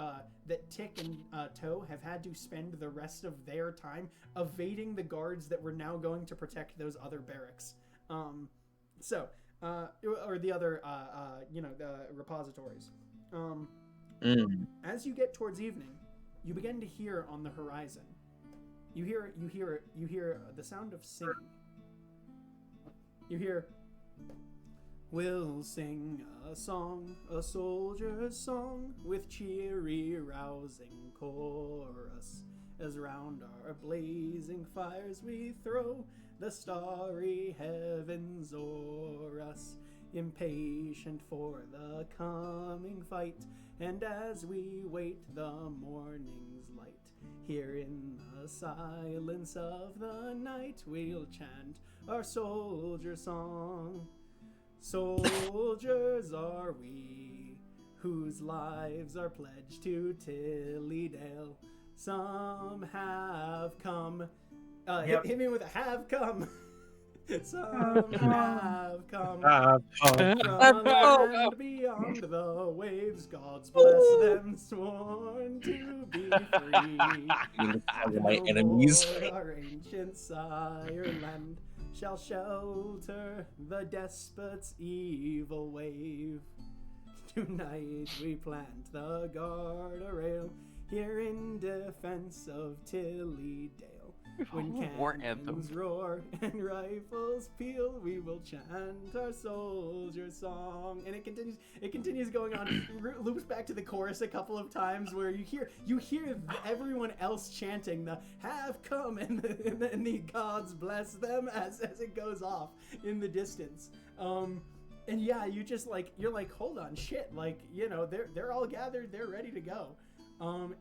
that Tick and Toe have had to spend the rest of their time evading the guards that were now going to protect those other barracks. Or the other repositories. As you get towards evening, you begin to hear on the horizon. You hear the sound of singing. You hear, "We'll sing a song, a soldier's song, with cheery, rousing chorus. as round our blazing fires we throw the starry heavens o'er us, impatient for the coming fight. And as we wait the morning's light, here in the silence of the night, we'll chant our soldier song. Soldiers are we, whose lives are pledged to Tillydale. Some have come. Hit me with a have come. Some have come from a land beyond the waves. Gods bless them, sworn to be free. My enemies. Lord, our ancient sire land shall shelter the despot's evil wave. Tonight we plant the guardrail here in defense of Tillydale. When cannons roar and rifles peal, we will chant our soldier song. And it continues going on. It loops back to the chorus a couple of times where you hear everyone else chanting the have come and the gods bless them as it goes off in the distance. And yeah, you're like, hold on, shit, like, you know, they're all gathered, they're ready to go.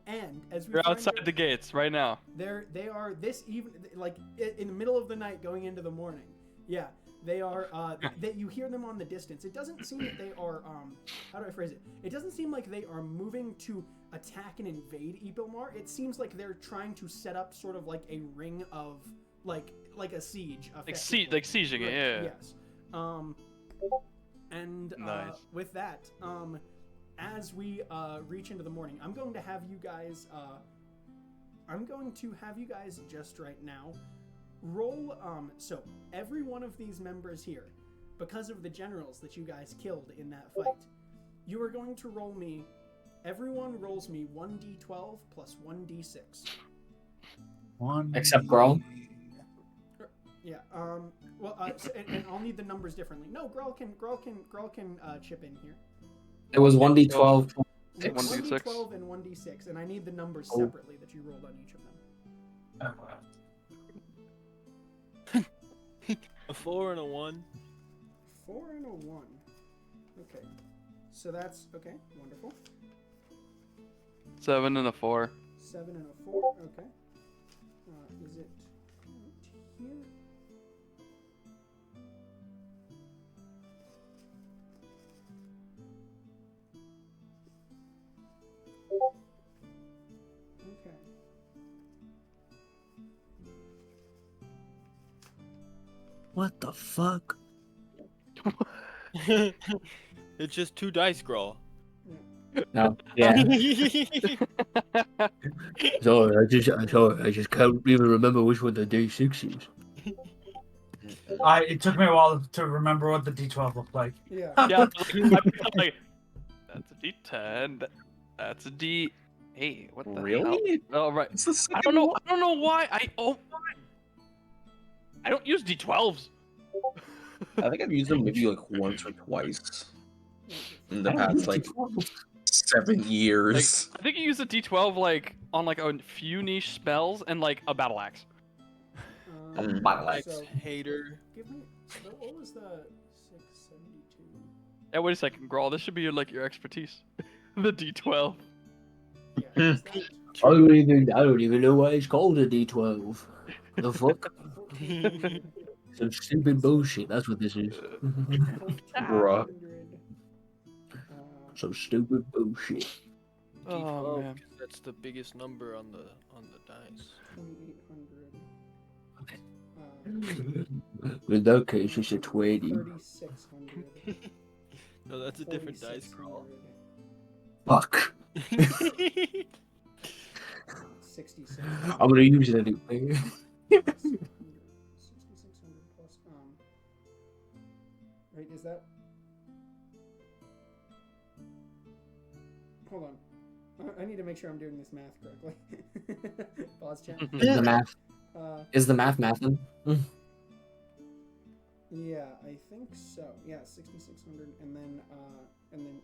And as we're outside the gates right now. They are this even, like in the middle of the night going into the morning. Yeah, they are. You hear them on the distance. It doesn't seem that they are. How do I phrase it? It doesn't seem like they are moving to attack and invade Epilmar. It seems like they're trying to set up sort of like a ring of like a siege. Like sieging it. Yeah. Yes. And nice. With that, as we reach into the morning, I'm going to have you guys just right now roll. So every one of these members here, because of the generals that you guys killed in that fight, you are going to roll me. Everyone rolls me 1d12 plus 1d6. Except Growl. Yeah. Well, and I'll need the numbers differently. No, Growl can chip in here. It was 1d12. 1d12 and 1d6, and I need the numbers separately that you rolled on each of them. A 4 and a 1. 4 and a 1. Okay. So that's okay. Wonderful. 7 and a 4. 7 and a 4. Okay. Is it right here? Okay. What the fuck? It's just 2 dice, Growl. No. Yeah. Sorry, I just can't even remember which one the D6 is. It took me a while to remember what the D12 looked like. Yeah. Yeah. Like, that's a D10. That's a D. Hey, what the Really? hell? Oh right. I don't know why. I don't use D12s. I think I've used them maybe like once or twice in the past like 7 years. Like, I think you use a D12 like on like a few niche spells and like a battle axe. Battle axe. So, Hater. give me. What was the 672? Hey, wait a second, Grawl. This should be your expertise. The D12. Yeah. Is that... I don't even know why it's called a D12. The fuck? Some stupid bullshit. That's what this is. Bruh. Some stupid bullshit. Oh man. That's the biggest number on the dice. 2800. In that case, it's a 20. 3600. No, that's a different dice, Growl. Fuck. 66. I'm gonna use it anyway. 6600 plus right, is that? Hold on. I need to make sure I'm doing this math correctly. Pause chat. Is the math? Is the math mathin'? Yeah, I think so. Yeah, 6600, and then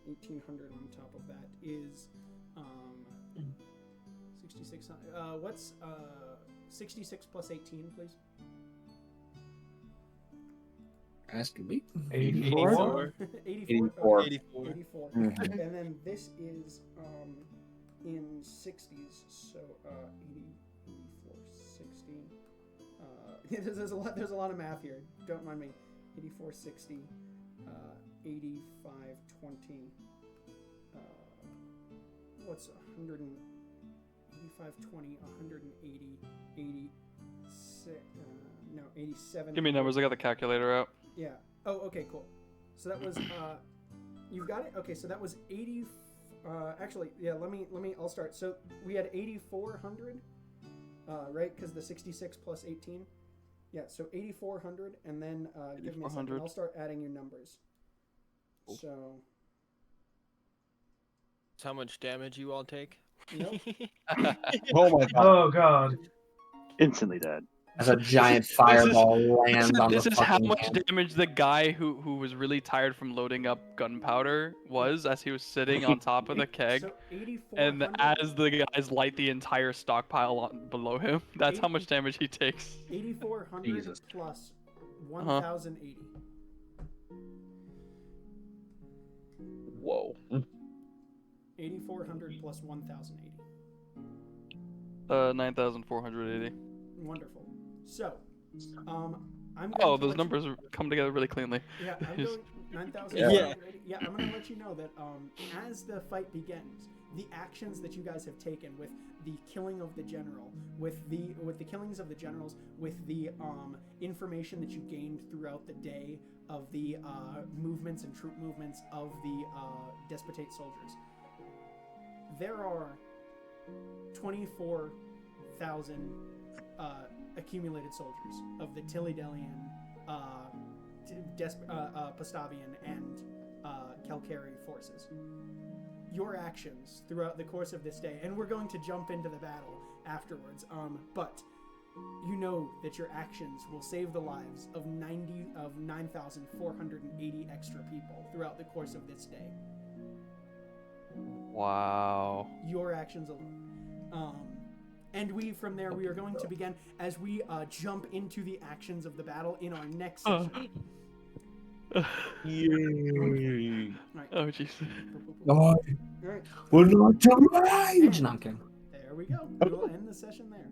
1800 on top of that is 6600 600. What's 66 plus 18, please? Asking me. 84. 84. 84. 84. Mhm. And then this is in 60s, so 84, 60. There's a lot of math here. Don't mind me. 84, 60, 85, 20. What's 185, 20, 180, 86, no, 87. Give me numbers. I got the calculator out. Yeah. Oh, okay, cool. So that was you've got it? Okay, so that was 80 actually, yeah, let me I'll start. So we had 8400 right? Cuz the 66 plus 18. Yeah, so 8400 and then give me a second. I'll start adding your numbers. Cool. So That's how much damage you all take? Nope. Oh my god. Oh god. Instantly dead. As a giant fireball lands on This the is how fucking much hand. damage the guy who was really tired from loading up gunpowder was as he was sitting on top of the keg. So 8400 And as the guys light the entire stockpile on below him, that's how much damage he takes. 8400 Jesus. plus 1080. Whoa. 8400 plus 1080. 9,480. Wonderful. So, I'm going Oh, to those let numbers come together really cleanly. Yeah, I'm going 9,000. Yeah. Yeah, I'm going to let you know that as the fight begins, the actions that you guys have taken with the killing of the general, with the killings of the generals, with the information that you gained throughout the day of the movements and troop movements of the despotate soldiers, there are 24,000 accumulated soldiers of the Tillydelian, Pastavian, and Calcari forces. Your actions throughout the course of this day, and we're going to jump into the battle afterwards, but you know that your actions will save the lives of 9,480 extra people throughout the course of this day. Wow. Your actions alone. And from there, we are going to begin as we jump into the actions of the battle in our next session. Yay. Right. Oh, jeez. All right. We're not to rage! No, I'm kidding. There we go. We'll end the session there.